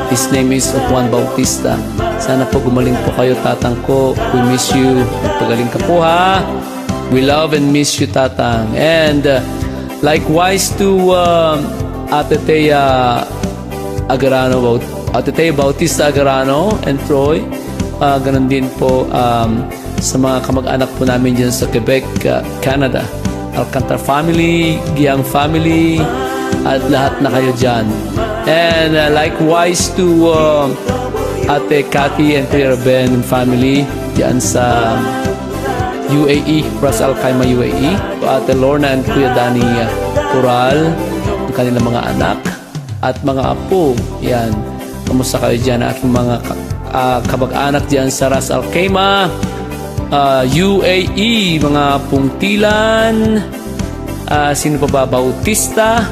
His name is Juan Bautista. Sana po gumaling po kayo, tatang ko. We miss you. Pagaling ka po, ha. We love and miss you, tatang. And likewise to Ate Thea Agarano, Ate Thea Bautista Agarano and Troy. Ganun din po sa mga kamag-anak po namin dyan sa Quebec, Canada. Alcantara family, Giang family, at lahat na kayo dyan. And likewise to Ate Cathy and Kuya Ben and family dyan sa UAE, Ras Al Khaimah, UAE. Ate Lorna and Kuya Danny Coral, ang kanilang mga anak at mga apo. Yan. Kamusta kayo dyan? Aking mga kabag-anak dyan sa Ras Al Khaimah, UAE, mga Pungtilan, sino pa ba? Bautista,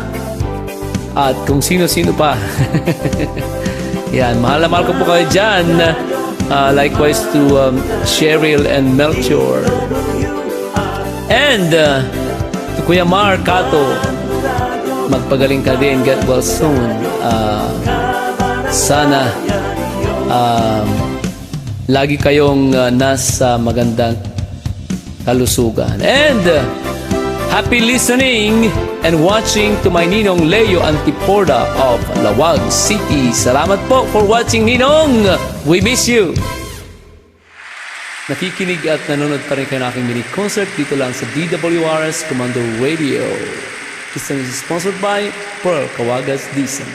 at kung sino-sino pa. Yan. Mahal na mahal ko po kayo dyan. Likewise to Cheryl and Melchior. And to Kuya Mar Cato, magpagaling ka din. Get well soon. Sana lagi kayong nasa magandang kalusugan. And happy listening and watching to my Ninong Leo Antiporda of Lawag City. Salamat po for watching, Ninong. We miss you. Nakikinig at nanonood pa rin kayo ng aking mini concert dito lang sa DWRS Commando Radio. This is sponsored by Pearl Kawagas Disen.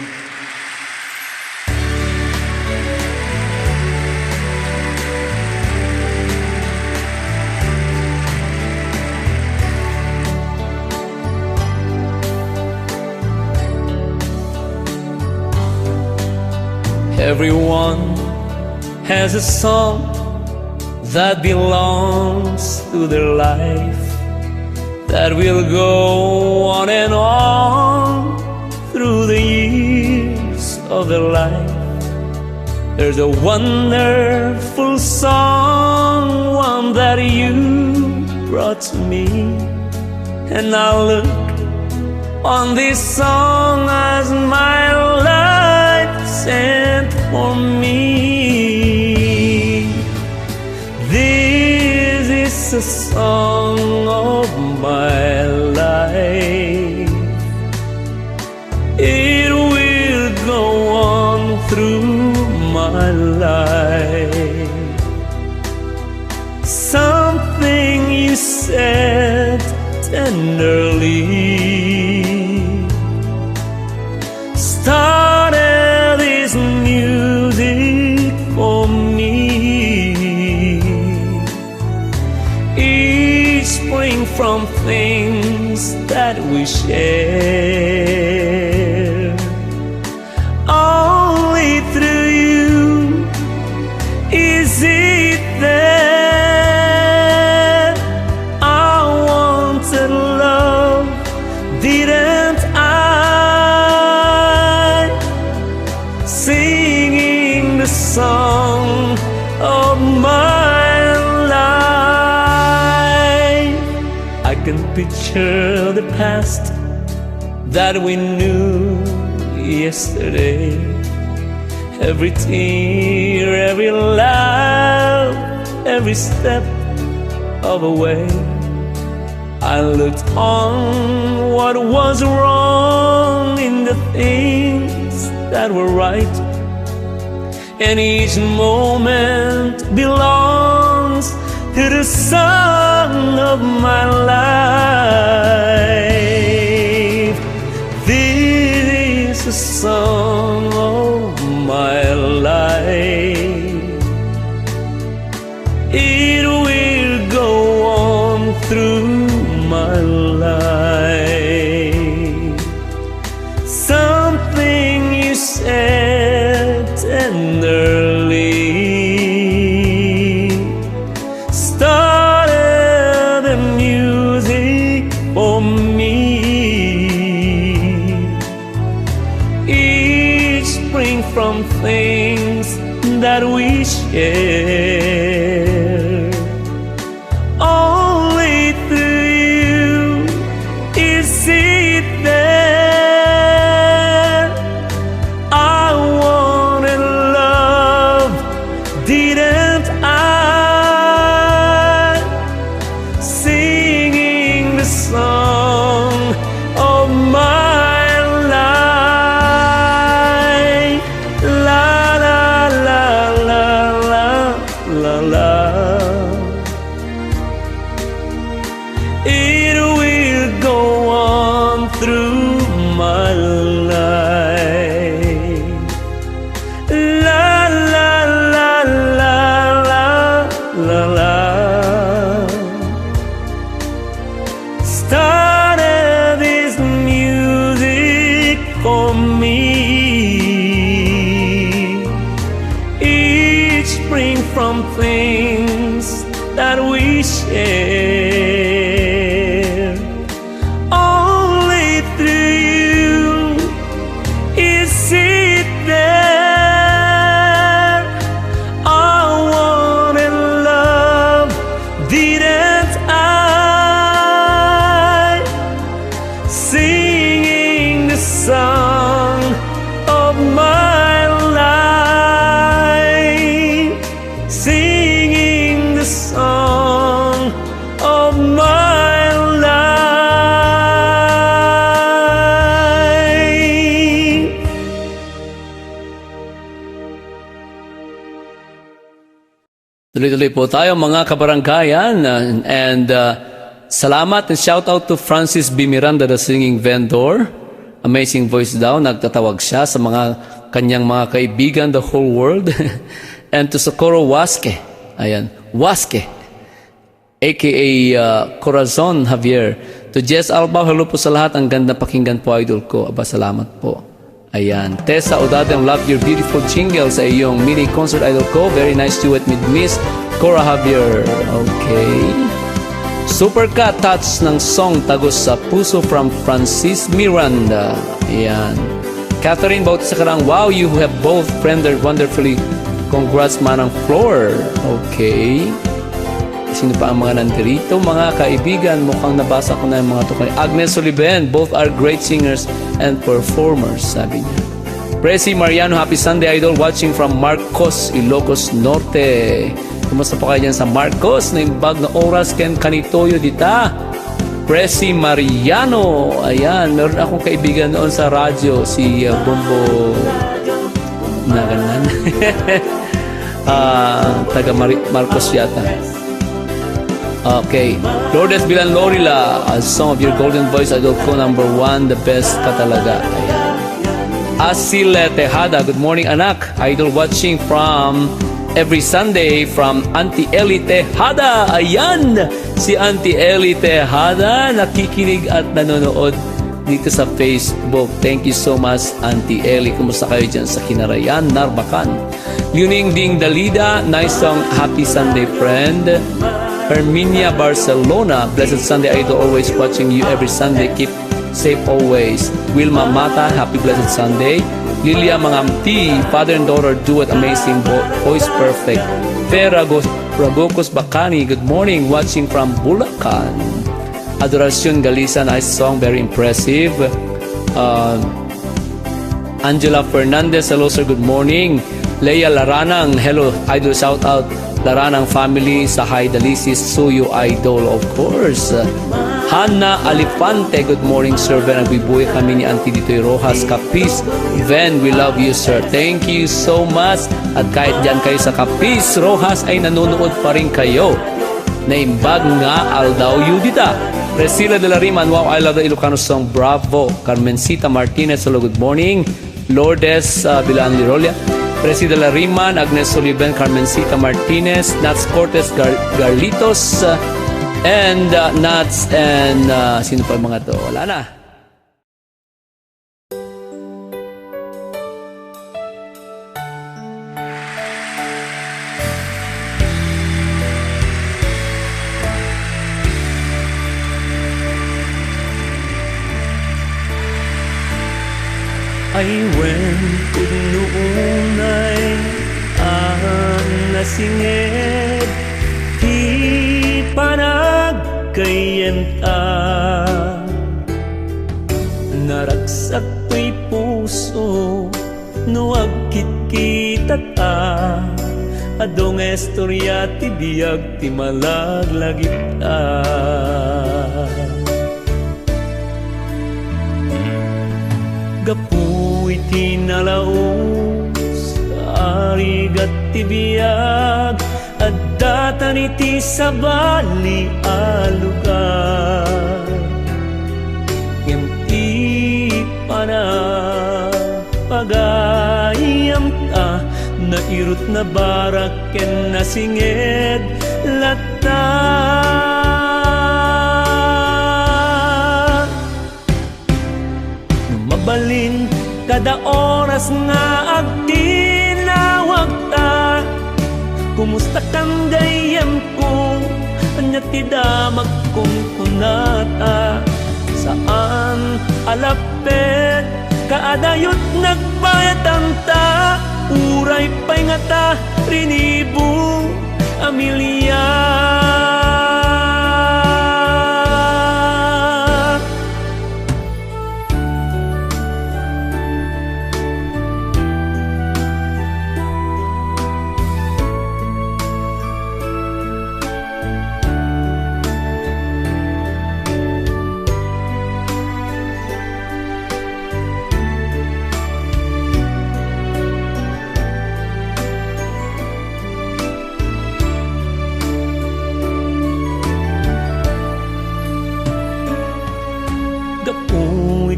Everyone has a song that belongs to their life, that will go on and on through the years of their life. There's a wonderful song, one that you brought to me, and I look on this song as my life sent for me. This is a song of my life. It will go on through my life. Something you said tenderly started this music for me. Each spring from things that we share. Only through you is it that I wanted love, didn't I? Singing the song of my life. I can picture the past that we knew, yesterday. Every tear, every laugh, every step of the way, I looked on what was wrong in the things that were right. And each moment belongs to the song of my life. This is the song of my life. It will go on through my life. Something you said tenderly started the music for me. Each spring from things that we share, only through you is it there. I wanted love, didn't I? Singing the song of my life. La la la la la la la. It will go on through my life. La la la la la la la. Started this music for me. Each spring from things that we share, only through you is it there. I wanted love, didn't I? Singing the song of my life, singing the song of my life. Tuloy-tuloy po tayo mga kabaranggayan, and salamat and shout out to Francis B. Miranda, the singing vendor. Amazing voice daw, nagtatawag siya sa mga kanyang mga kaibigan the whole world. And to Socorro Wasque, ayan, Wasque, aka Corazon Javier. To Jess Alba, hello po sa lahat, ang ganda pakinggan po, idol ko. Aba, salamat po. Ayan, Tessa Odadeng, love your beautiful jingle sa iyong mini concert, idol ko. Very nice duet with Miss Cora Javier. Okay. Super ka touch ng song Tagos sa Puso from Francis Miranda. Ayan. Catherine Bautista Karang, wow, you have both rendered wonderfully. Congrats, Manang Floor. Okay. Sino pa ang mga nandirito? Mga kaibigan, mukhang nabasa ko na yung mga tukay. Agnes Soliben, both are great singers and performers, sabi niya. Presi Mariano, happy Sunday, idol, watching from Marcos, Ilocos Norte. Kumusta po kayo dyan sa Marcos? Naimbag na oras ken kanitoyo dita. Presi Mariano, ayan, meron akong kaibigan noon sa radyo, si Bombo na ganan. Taga Marcos yata. Okay, Lourdes Villanlorila, a song of your golden voice, idol ko, number 1, the best ka talaga. Ayan. Asile Tejada, good morning anak, idol watching from every Sunday from Auntie Ellie Tejada. Ayan, si Auntie Ellie Tejada nakikinig at nanonood dito sa Facebook. Thank you so much, Auntie Ellie. Kumusta kayo dyan sa Kinarayan, Narbacan? Yuning Ding Dalida, nice song, happy Sunday friend. Herminia Barcelona, blessed Sunday, idol, always watching you every Sunday, keep safe always. Wilma Mata, happy blessed Sunday. Lilia Mangamti, father and daughter duet, amazing voice perfect. Vera Ragocos Bacani, good morning, watching from Bulacan. Adoracion Galisa, nice song, very impressive. Angela Fernandez, hello sir, good morning. Leia Laranang, hello, idol, shout out Laranang family sa Haidalisis, Suyo Idol, of course. Hannah Alifante, good morning sir. Ben, nagbibuhay kami ni Auntie Ditoy Rojas, Capiz. Ben, we love you sir. Thank you so much. At kahit dyan kayo sa Capiz, Rojas ay nanonood pa rin kayo. Naimbag nga Aldaw Yudita. Priscilla de la Riman, wow, I love the Ilocano song, bravo. Carmencita Martinez, hello, good morning. Lourdes Bilan Lirolia, Presi de la Riman, Agnes Soliven, Carmencita Martinez, Nats Cortez Garlitos, and Nats, and sino pa mga to? Wala na. I went kung noon ay nasingit, di panagkayenta. Naragsak ko'y puso, nuagkit kita ta. Adong estorya ti biyag ti malaglagip ta. Gapuy tinalaos, arigat tibiyag, at datan iti sabali alugar. Ngem pana pagayam ta, nairut na barak ken nasinged lata. Balin kada oras nga agtinawag ta, kumusta kang gayam ko, anya tidamak kong kunata. Saan alapet kaadayot nagbayatan ta, uray pa'y nga ta rinibo Amelia.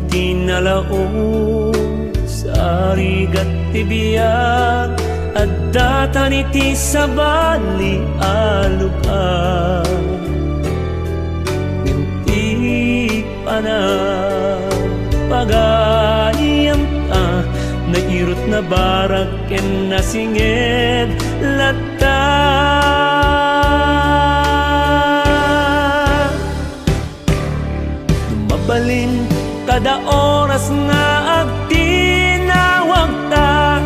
Tinalaos, arigat tibiyag, at datan iti sabali alugar. Ngem pana pagayam ta, nairut na barak ken nasinged lata. Dumabalin kada oras nga agtinawag ta,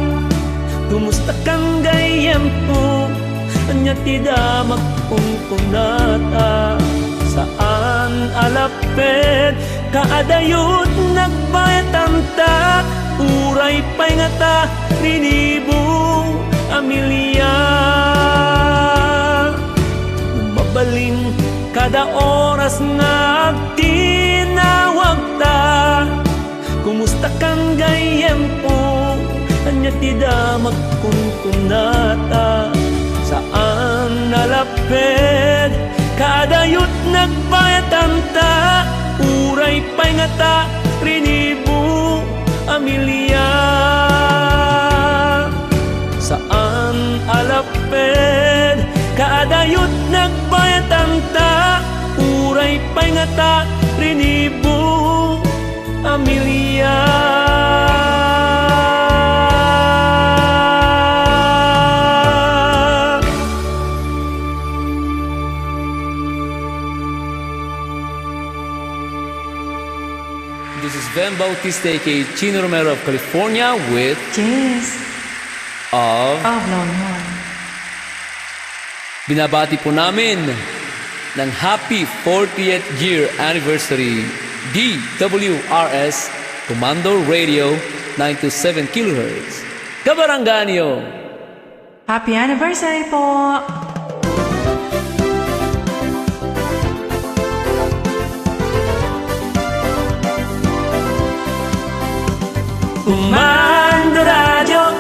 kumusta kang gayam ko, anya tidamak kong kunata. Saan alapet kaadayot nagbayatan ta, uray pa'y nga ta rinibo Amelia. Mabalin kada oras nga agtinawag ta, kumusta kang gayam ko, anya tidamak kong kunata. Saan nalaped kadayot nagbayatan ta, uray pa'y nga ta rinibo Amelia. Saan alaped kaadayot nagbayatan ta, uray pa'y nga ta rinibo Amelia. This is Ben Bautista, aka Chino Romero of California with James of Longhorn. Binabati po namin ng happy 40th year anniversary DWRS Commando Radio 927 kHz. Kabarangganyo! Happy anniversary po! Kumando radyo,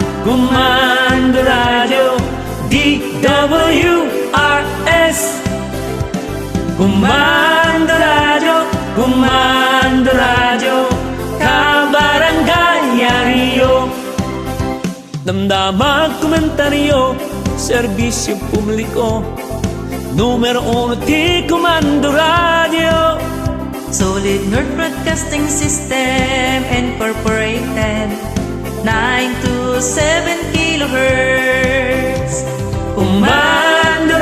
DWRS. Kumando radyo, kabarangay-radio. Damdamag komentaryo, serbisyo publiko. Numero 1 di Kumando Radio. Solid North Broadcasting System Incorporated, 927 kHz. Kumando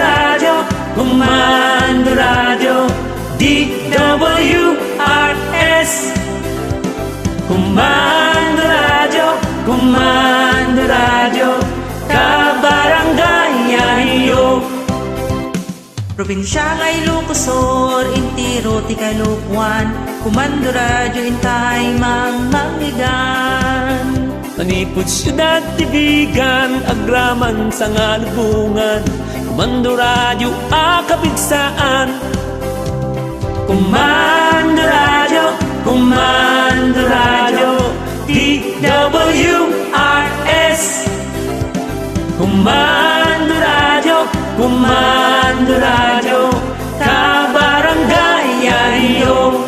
radyo, DWRS. Kumando radyo, kabarangay-radio. Probinsya ngay Lucosor, Intiro, Tikalukwan, Kumando Radyo, Intay, Manggigan. Manipod siyudad, tibigan, agraman sa ngalubungan. Kumando radyo, akabigsaan. Kumando radyo, DWRS. Kumando radyo, kabarangay-radio.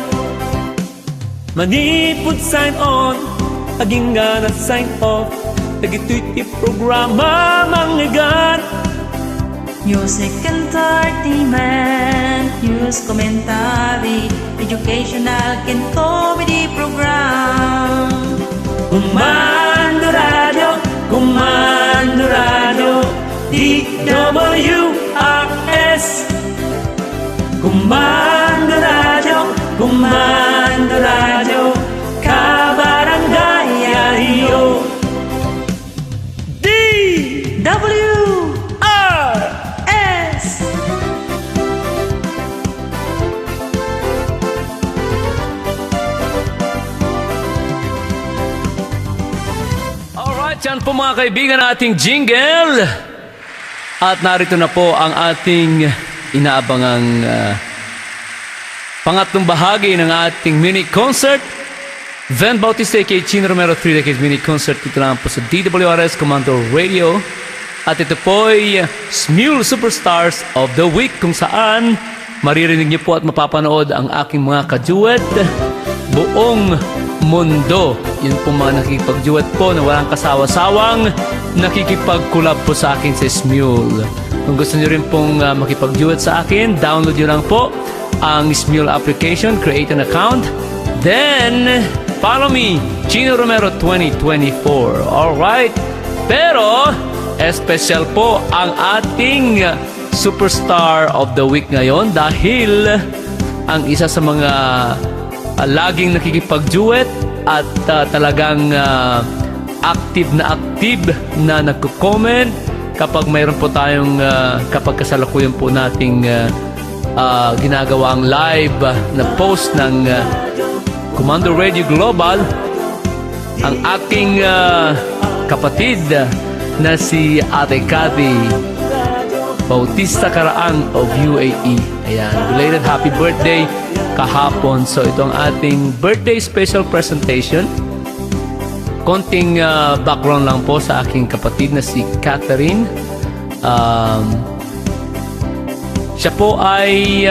Manipod sign on, aging at sign off. Nagituit programa manggigan. Music entertainment, news commentary, educational and comedy program. Kumando radyo, DWRS. Kumando radyo, kabarangay-radio. WRS. Alright, yan po mga kaibigan ating jingle. At narito na po ang ating inaabangang pangatlong bahagi ng ating mini concert. Van Bautista aka Chino Romero 3 Decades Mini Concert. Dito lang po sa DWRS Kumando Radio. At ito po ay Smule Superstars of the Week, kung saan maririnig niyo po at mapapanood ang aking mga kaduet buong mundo. Yun po mga nakikipag-duet po na walang kasawa-sawang nakikipag-collab po sa akin sa Smule. Kung gusto niyo rin pong makipag-duet sa akin, download niyo lang po ang Smule application, create an account, then follow me, Chino Romero 2024. Alright? Pero special po ang ating Superstar of the Week ngayon dahil ang isa sa mga laging nakikipag-duet at talagang active na nagko-comment kapag mayroon po tayong kapag kasalukuyan po nating ginagawang live na post ng Kumando Radio Global, ang aking kapatid na si Ate Cathy Bautista Karaang of UAE. Ayan, belated happy birthday kahapon. So ito ang ating birthday special presentation. Konting background lang po sa aking kapatid na si Catherine. Siya po ay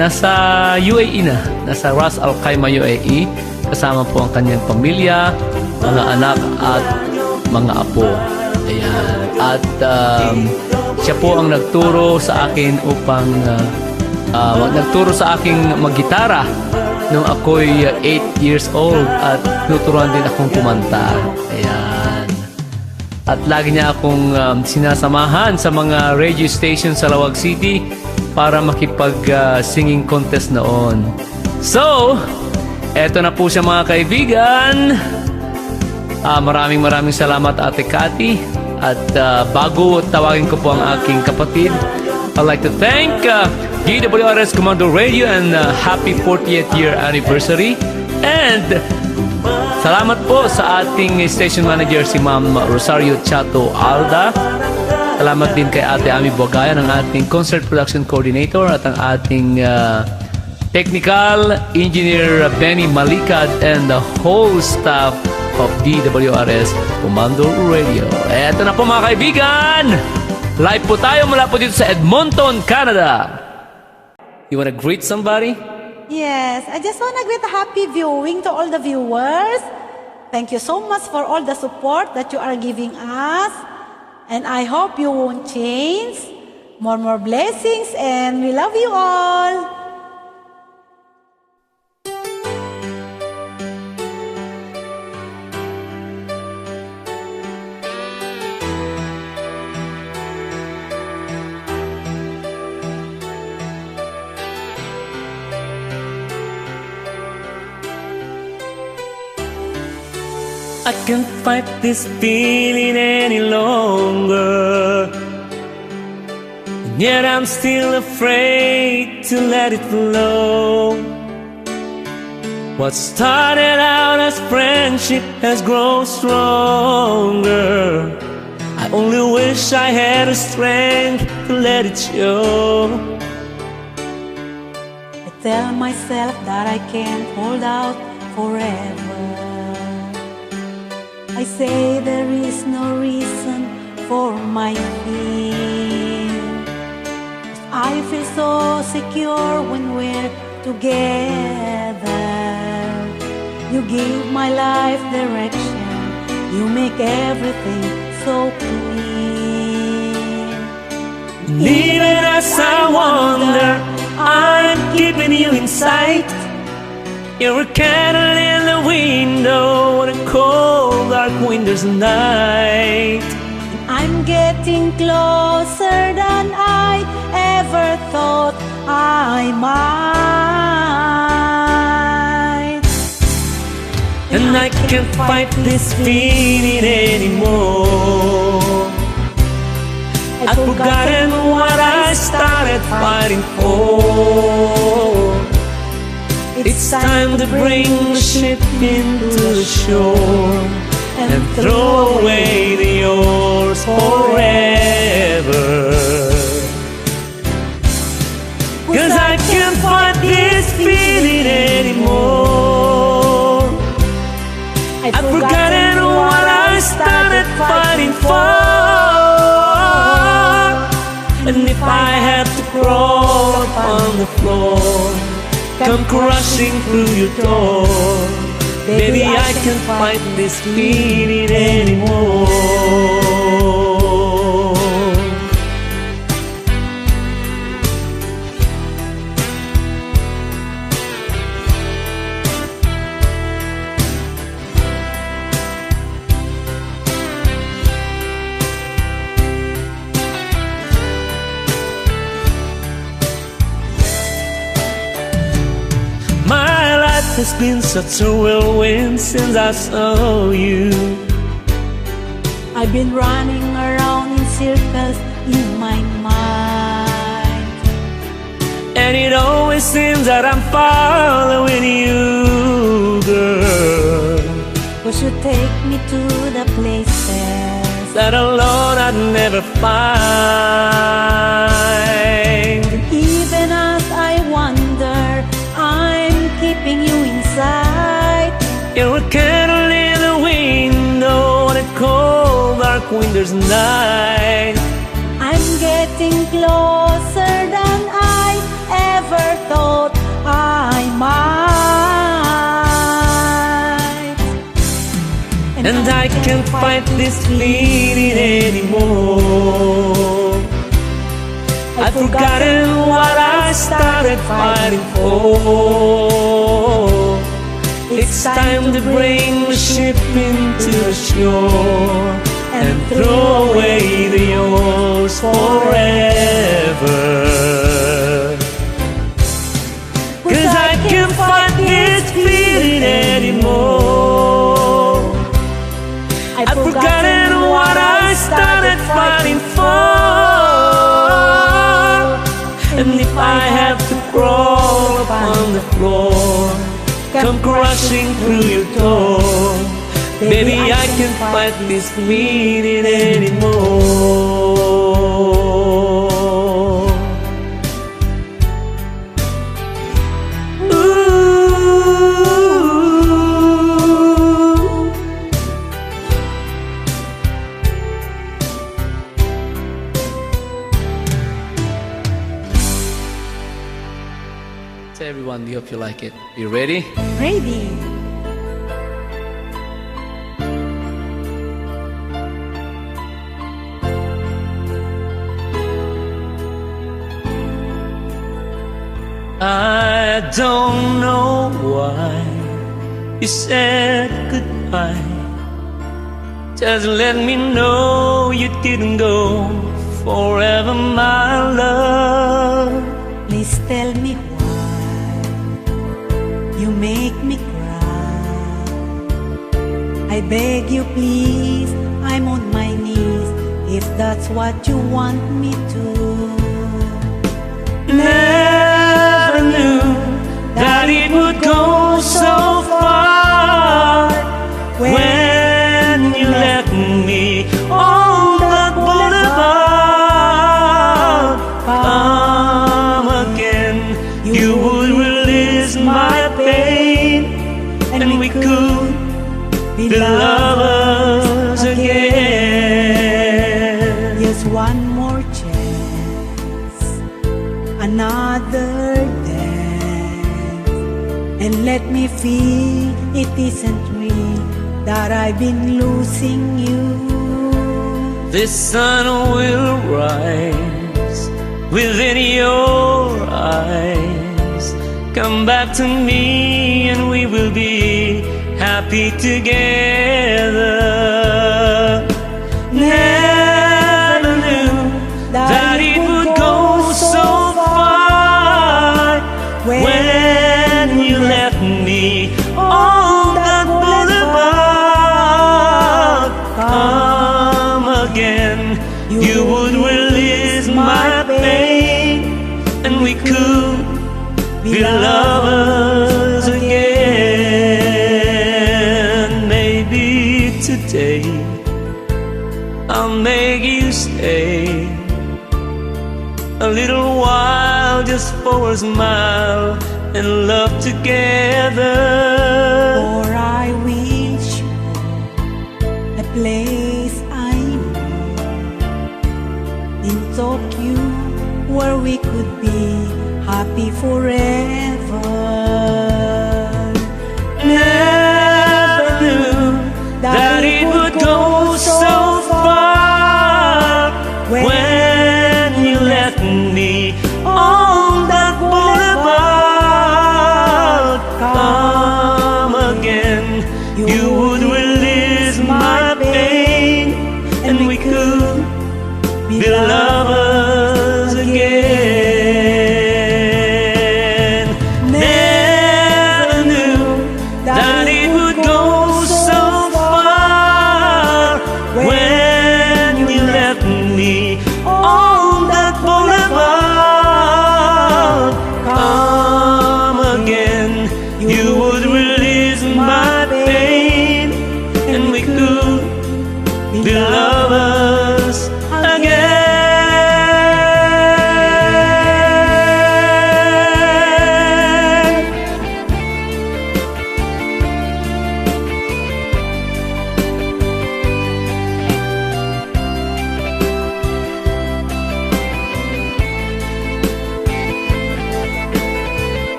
nasa UAE na. Nasa Ras Al Khaimah, UAE. Kasama po ang kanyang pamilya, mga anak at mga apo. Ayan. At siya po ang nagturo sa akin upang nagturo sa aking maggitara nung ako'y 8 years old at tuturuan din akong kumanta. Ayan. At lagi niya akong sinasamahan sa mga radio station sa Lawag City para makipag-singing contest noon. So, eto na po siya mga kaibigan. Maraming salamat Ate Cathy. At bago tawagin ko po ang aking kapatid, I'd like to thank DWRS Kumando Radio and happy 40th year anniversary. And Salamat po sa ating station manager si Ma'am Rosario Chato Alda. Salamat din kay Ate Ami Buagayan, ang ating concert production coordinator, at ang ating technical engineer Benny Malikad, and the whole staff of DWRS Comando Radio. Eto na po mga kaibigan! Live po tayo mula po dito sa Edmonton, Canada. You wanna greet somebody? Yes, I just want to greet a happy viewing to all the viewers. Thank you so much for all the support that you are giving us. And I hope you won't change. More blessings, and we love you all. I can't fight this feeling any longer, and yet I'm still afraid to let it flow. What started out as friendship has grown stronger. I only wish I had the strength to let it show. I tell myself that I can't hold out forever. I say there is no reason for my fear. I feel so secure when we're together. You give my life direction. You make everything so clear. And even as I wander, I'm keeping you in sight. You're a candle in the window on a cold, dark winter's night. I'm getting closer than I ever thought I might. And I can't fight this feeling anymore. I've forgotten what I started fighting for. It's time to bring the ship into the shore and throw away the oars forever. 'Cause I can't fight this feeling anymore. I've forgotten what I started fighting for. And if I have to crawl upon the floor, come crushing through your door, baby, I can't fight this feeling anymore. It's been such a whirlwind since I saw you. I've been running around in circles in my mind. And it always seems that I'm following you, girl. Cause you take me to the places that alone I'd never find. Even as I wander, I'm keeping you inside. You're a candle in the window on a cold, dark winter's night. I'm getting closer than I ever thought I might. And I can't fight this feeling anymore. I've forgotten what I started fighting for. It's time to bring the ship into the shore and throw away the oars forever. 'Cause I can't fight this feeling anymore. I've forgotten what I started fighting for. And if I have to crawl upon the floor, come crashing through your door. Baby, I can't fight this feeling anymore. Ooh. To everyone, we hope you like it. You ready? Ready. I don't know why you said goodbye. Just let me know you didn't go forever, my love. Please tell me why you make me cry. I beg you please, I'm on my knees, if that's what you want me to. Never knew that it would go so far when you left me on that boulevard. Come again, you would release my pain, and we could be lovers again. Just one more chance, another dance, and let me feel it isn't real that I've been losing you. The sun will rise within your eyes. Come back to me and we will be happy together. Never knew that it would go so far when you left me on that boulevard. Come again, you would release my pain, and we could be lovers again. Maybe today I'll make you stay a little while, just for a smile and love together. Or I will show a place I know in Tokyo where we could be happy forever. Never knew that it would go so far when you left me on that boulevard. Come again, you would release my pain, and we could be lovers again. Never knew that it would go so far when you left me on that boulevard. Come again, you would release my pain, and we could be lovers again.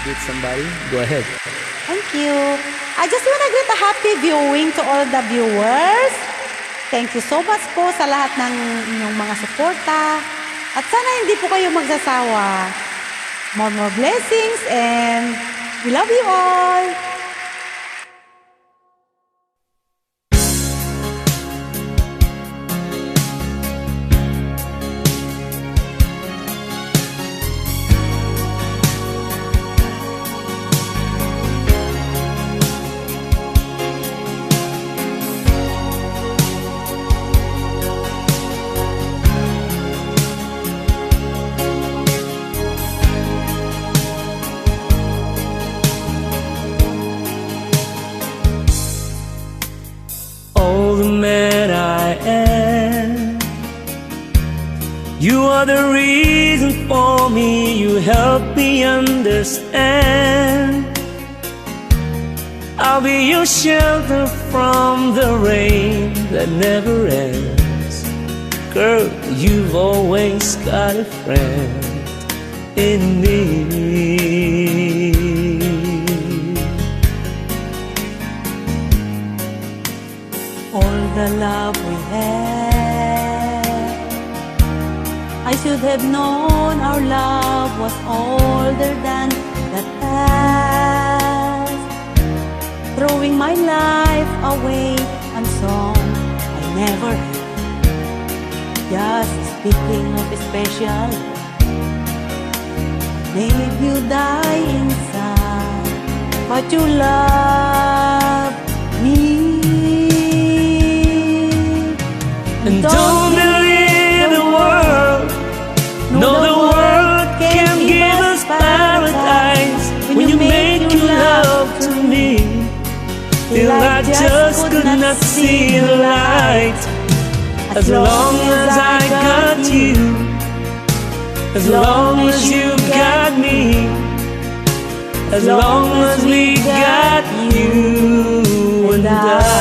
Greet somebody? Go ahead. Thank you. I just want to greet a happy viewing to all the viewers. Thank you so much po sa lahat ng inyong mga suporta. At sana hindi po kayo magsasawa. More blessings and we love you all. All the man I am, you are the reason for me. You help me understand. I'll be your shelter from the rain that never ends. Girl, you've always got a friend in me. All the love we had, I should have known our love was older than the past. Throwing my life away on song I never had. Just speaking of a special, made you die inside, but you love me. And don't believe the world. No, the world can't give us paradise. When you make your love to me, till I just could not see the light. As long as I got you, as long as you got me, as long as we got you and I.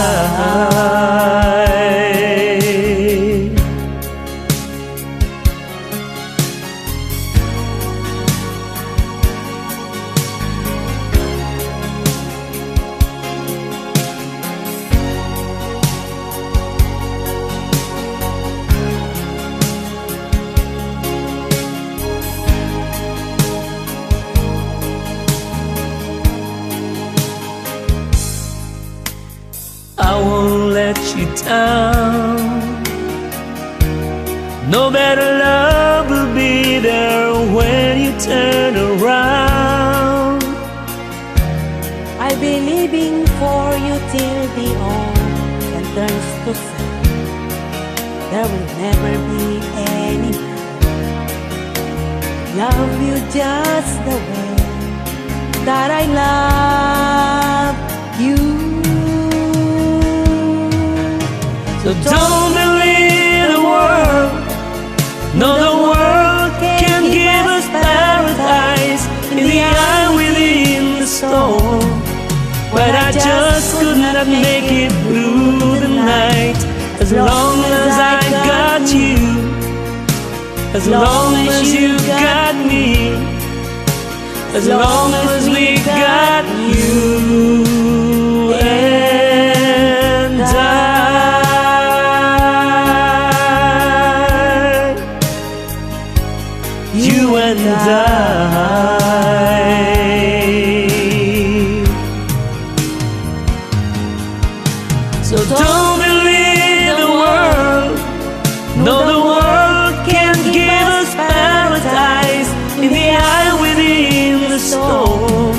I won't let you down. No better love will be there when you turn around. I'll be living for you till the ocean turns to sun. There will never be any love you just the way that I love you. So don't believe the world. No, the world can't give us paradise. In the eye within the storm, but I just could not make it through the night. As long as I got you, as long as you got me, as long as we got you and I. You and I. So don't believe the world. No, the world can't give us paradise. In the eye within the storm,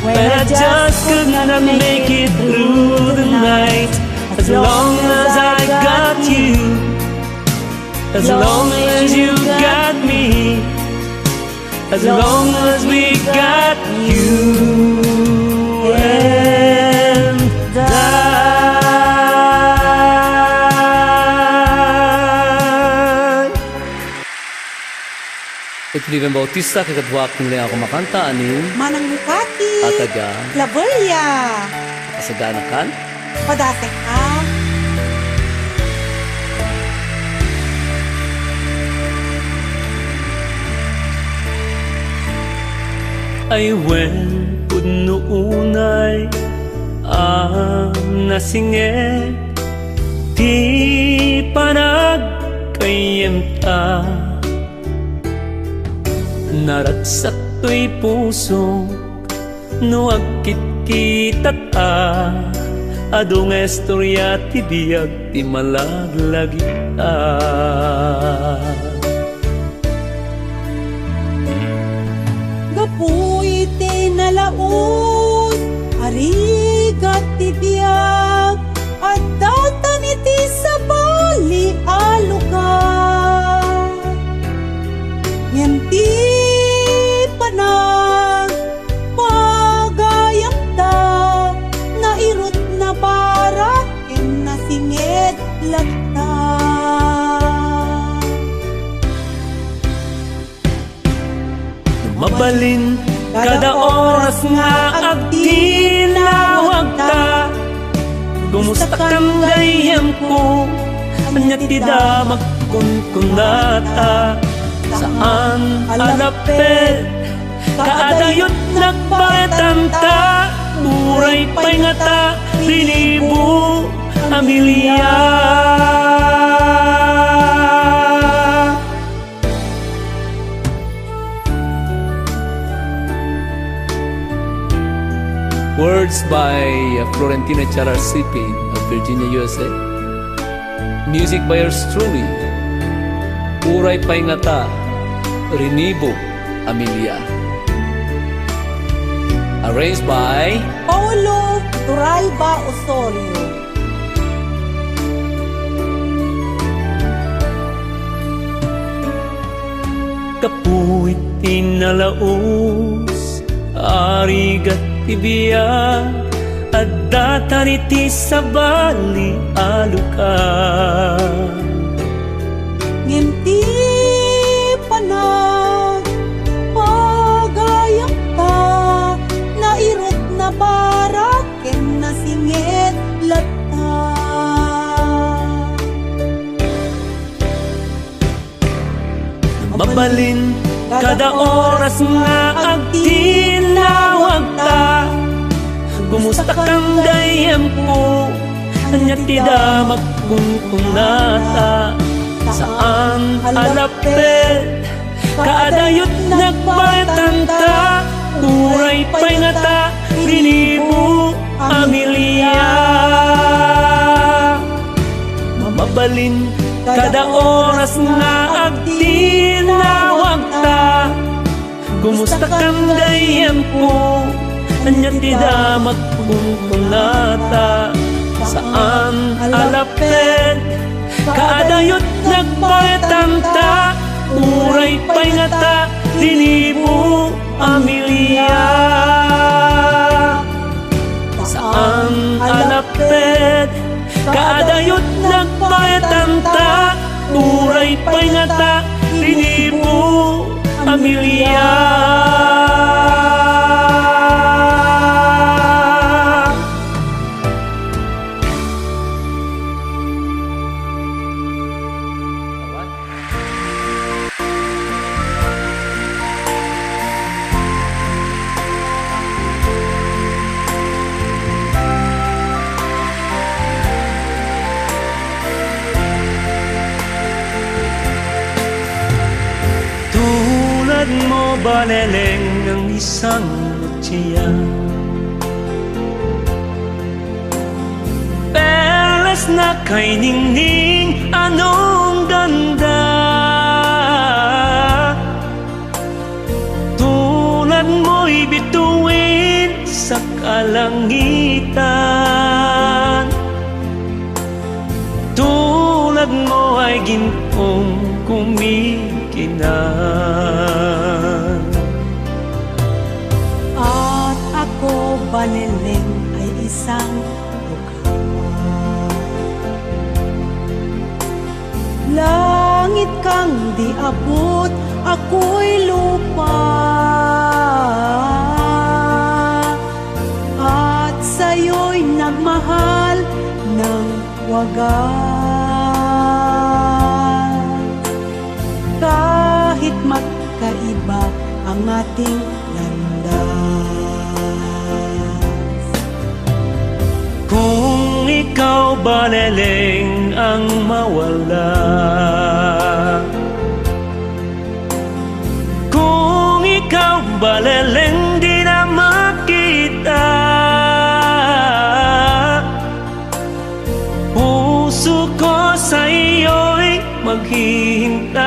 but I just could not make it through the night. As long as I got you, as long as you got me, as long as we got you and I. Ito Liven Bautista, kakadwak nila ako makanta anin Manang Bukati, Ataga, Laburia, kasaganakan. Padasek ka. Ay wen pudno unay ang nasingit Iti panagkayemta, naragsak to'y puso no agkit kita ta. Adong estorya ti biyag ti malaglagita. Gapuy ti nalaon, arigat ti biyag, at datan iti sa bali alugan. Ngem ti panag pagayam ta, nairot na barak ken nasingit lagta. Mabalin kada oras nga agtinawag ta. Kumusta kang gayam ko, anya ti damag kunkunata. Saan alapet, kaadayot nagpatanta. Buray pa'y nga ta, rinibo, Amelia. Words by Florentina Chalarcipin of Virginia, USA. Music by yours truly, Uray Pay Nga Ta, Rinibo, Amelia. Arranged by Paulo Turalba Osorio. Kapuit tinalaos, arigat tibiyag, at datan iti sa bali alukan. Ngimti panag pagayam ta, nairot na barak ken nasingit lata. Mabalin kada oras nga agtinawag ta. Kumusta kang gayam ko, anya ti damag kunkunata. Saan alapet, kaadayot nagpatanta. Uray pa'y nga ta, rinibo, Amelia. Mabalin kada oras nga agtinawag ta. Kumusta kang gayam ko, anya ti damag kunkunata. Saan alapet, kaadayot nagpatanta. Uray pa'y nga ta, rinibo, Amelia. Saan alapet, kaadayot nagpatanta. Uray pa'y nga ta, rinibo, Amelia. Tulad mo baleleng ng isang notya, peles na kay ningning, anong ganda. Tulad mo'y bituin sa kalangitan. Tulad mo ay gintong kumikinan. At ako baleleng ay isang lukha. Langit kang di abot, ako'y lupa. At sa'yo'y nagmahal ng wagas. Kahit magkaiba ang ating landas. Kung ikaw baleleng ang mawala. Kung ikaw baleleng di na makita, puso ko sa iyo'y maghihintay.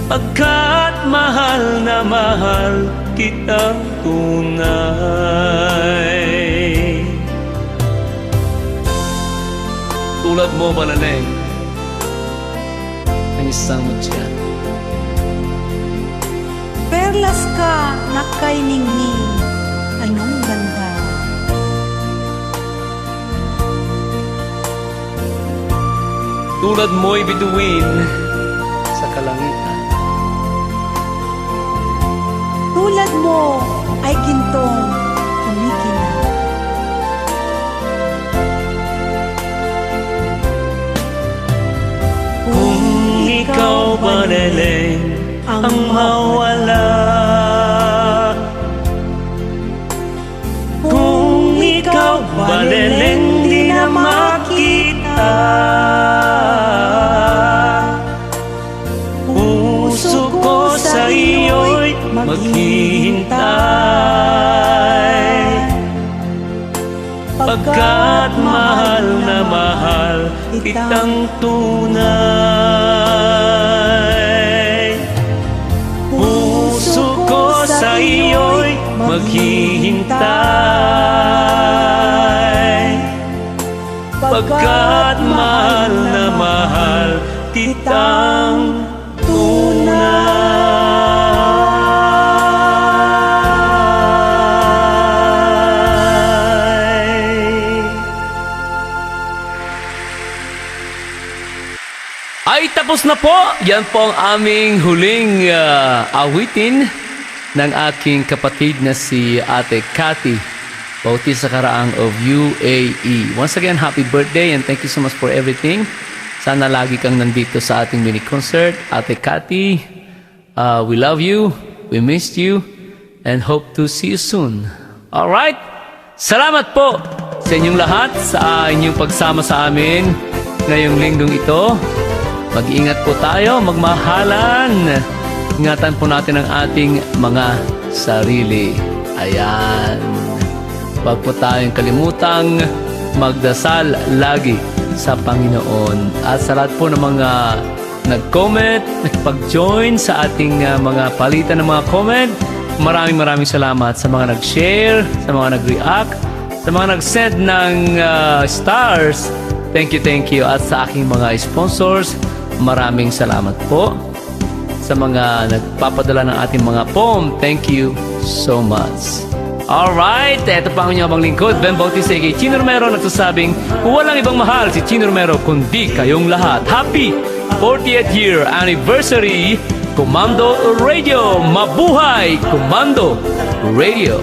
Pagkat mahal na mahal kitang tunay. Tulad mo, Balaleng, ang isang mutya. Perlas ka na kay ningning, anong ganda. Tulad mo'y bituin sa kalangitan. Tulad mo ay gintong kumikinang. Kung ikaw baleleng ang mawala, kung ikaw baleleng di na makita, puso ko sa iyo'y maghihintay. Pagkat mahal na mahal kitang tunay. Puso ko sa iyo'y maghihintay. Pagkat mahal na mahal kitang tunay. Ay, tapos na po! Yan po ang aming huling awitin ng aking kapatid na si Ate Cathy Bautista Karaang of UAE. Once again, happy birthday and thank you so much for everything. Sana lagi kang nandito sa ating mini concert. Ate Cathy, we love you, we missed you, and hope to see you soon. Alright? Salamat po sa inyong lahat sa inyong pagsama sa amin ngayong linggong ito. Mag-iingat po tayo, magmahalan. Ingatan po natin ang ating mga sarili. Ayan. Huwag po tayong kalimutang magdasal lagi sa Panginoon. At sa lahat po ng mga nag-comment, nakipag-join sa ating mga palitan ng mga comment, maraming salamat sa mga nag-share, sa mga nag-react, sa mga nag-send ng stars. Thank you. At sa aking mga sponsors, maraming salamat po. Sa mga nagpapadala ng ating mga poem, thank you so much. Alright, eto pa ang inyong abang lingkod, Ben Bautista kay Chino Romero, nagsasabing walang ibang mahal si Chino Romero kundi kayong lahat. Happy 40th year anniversary, Komando Radio! Mabuhay, Komando Radio!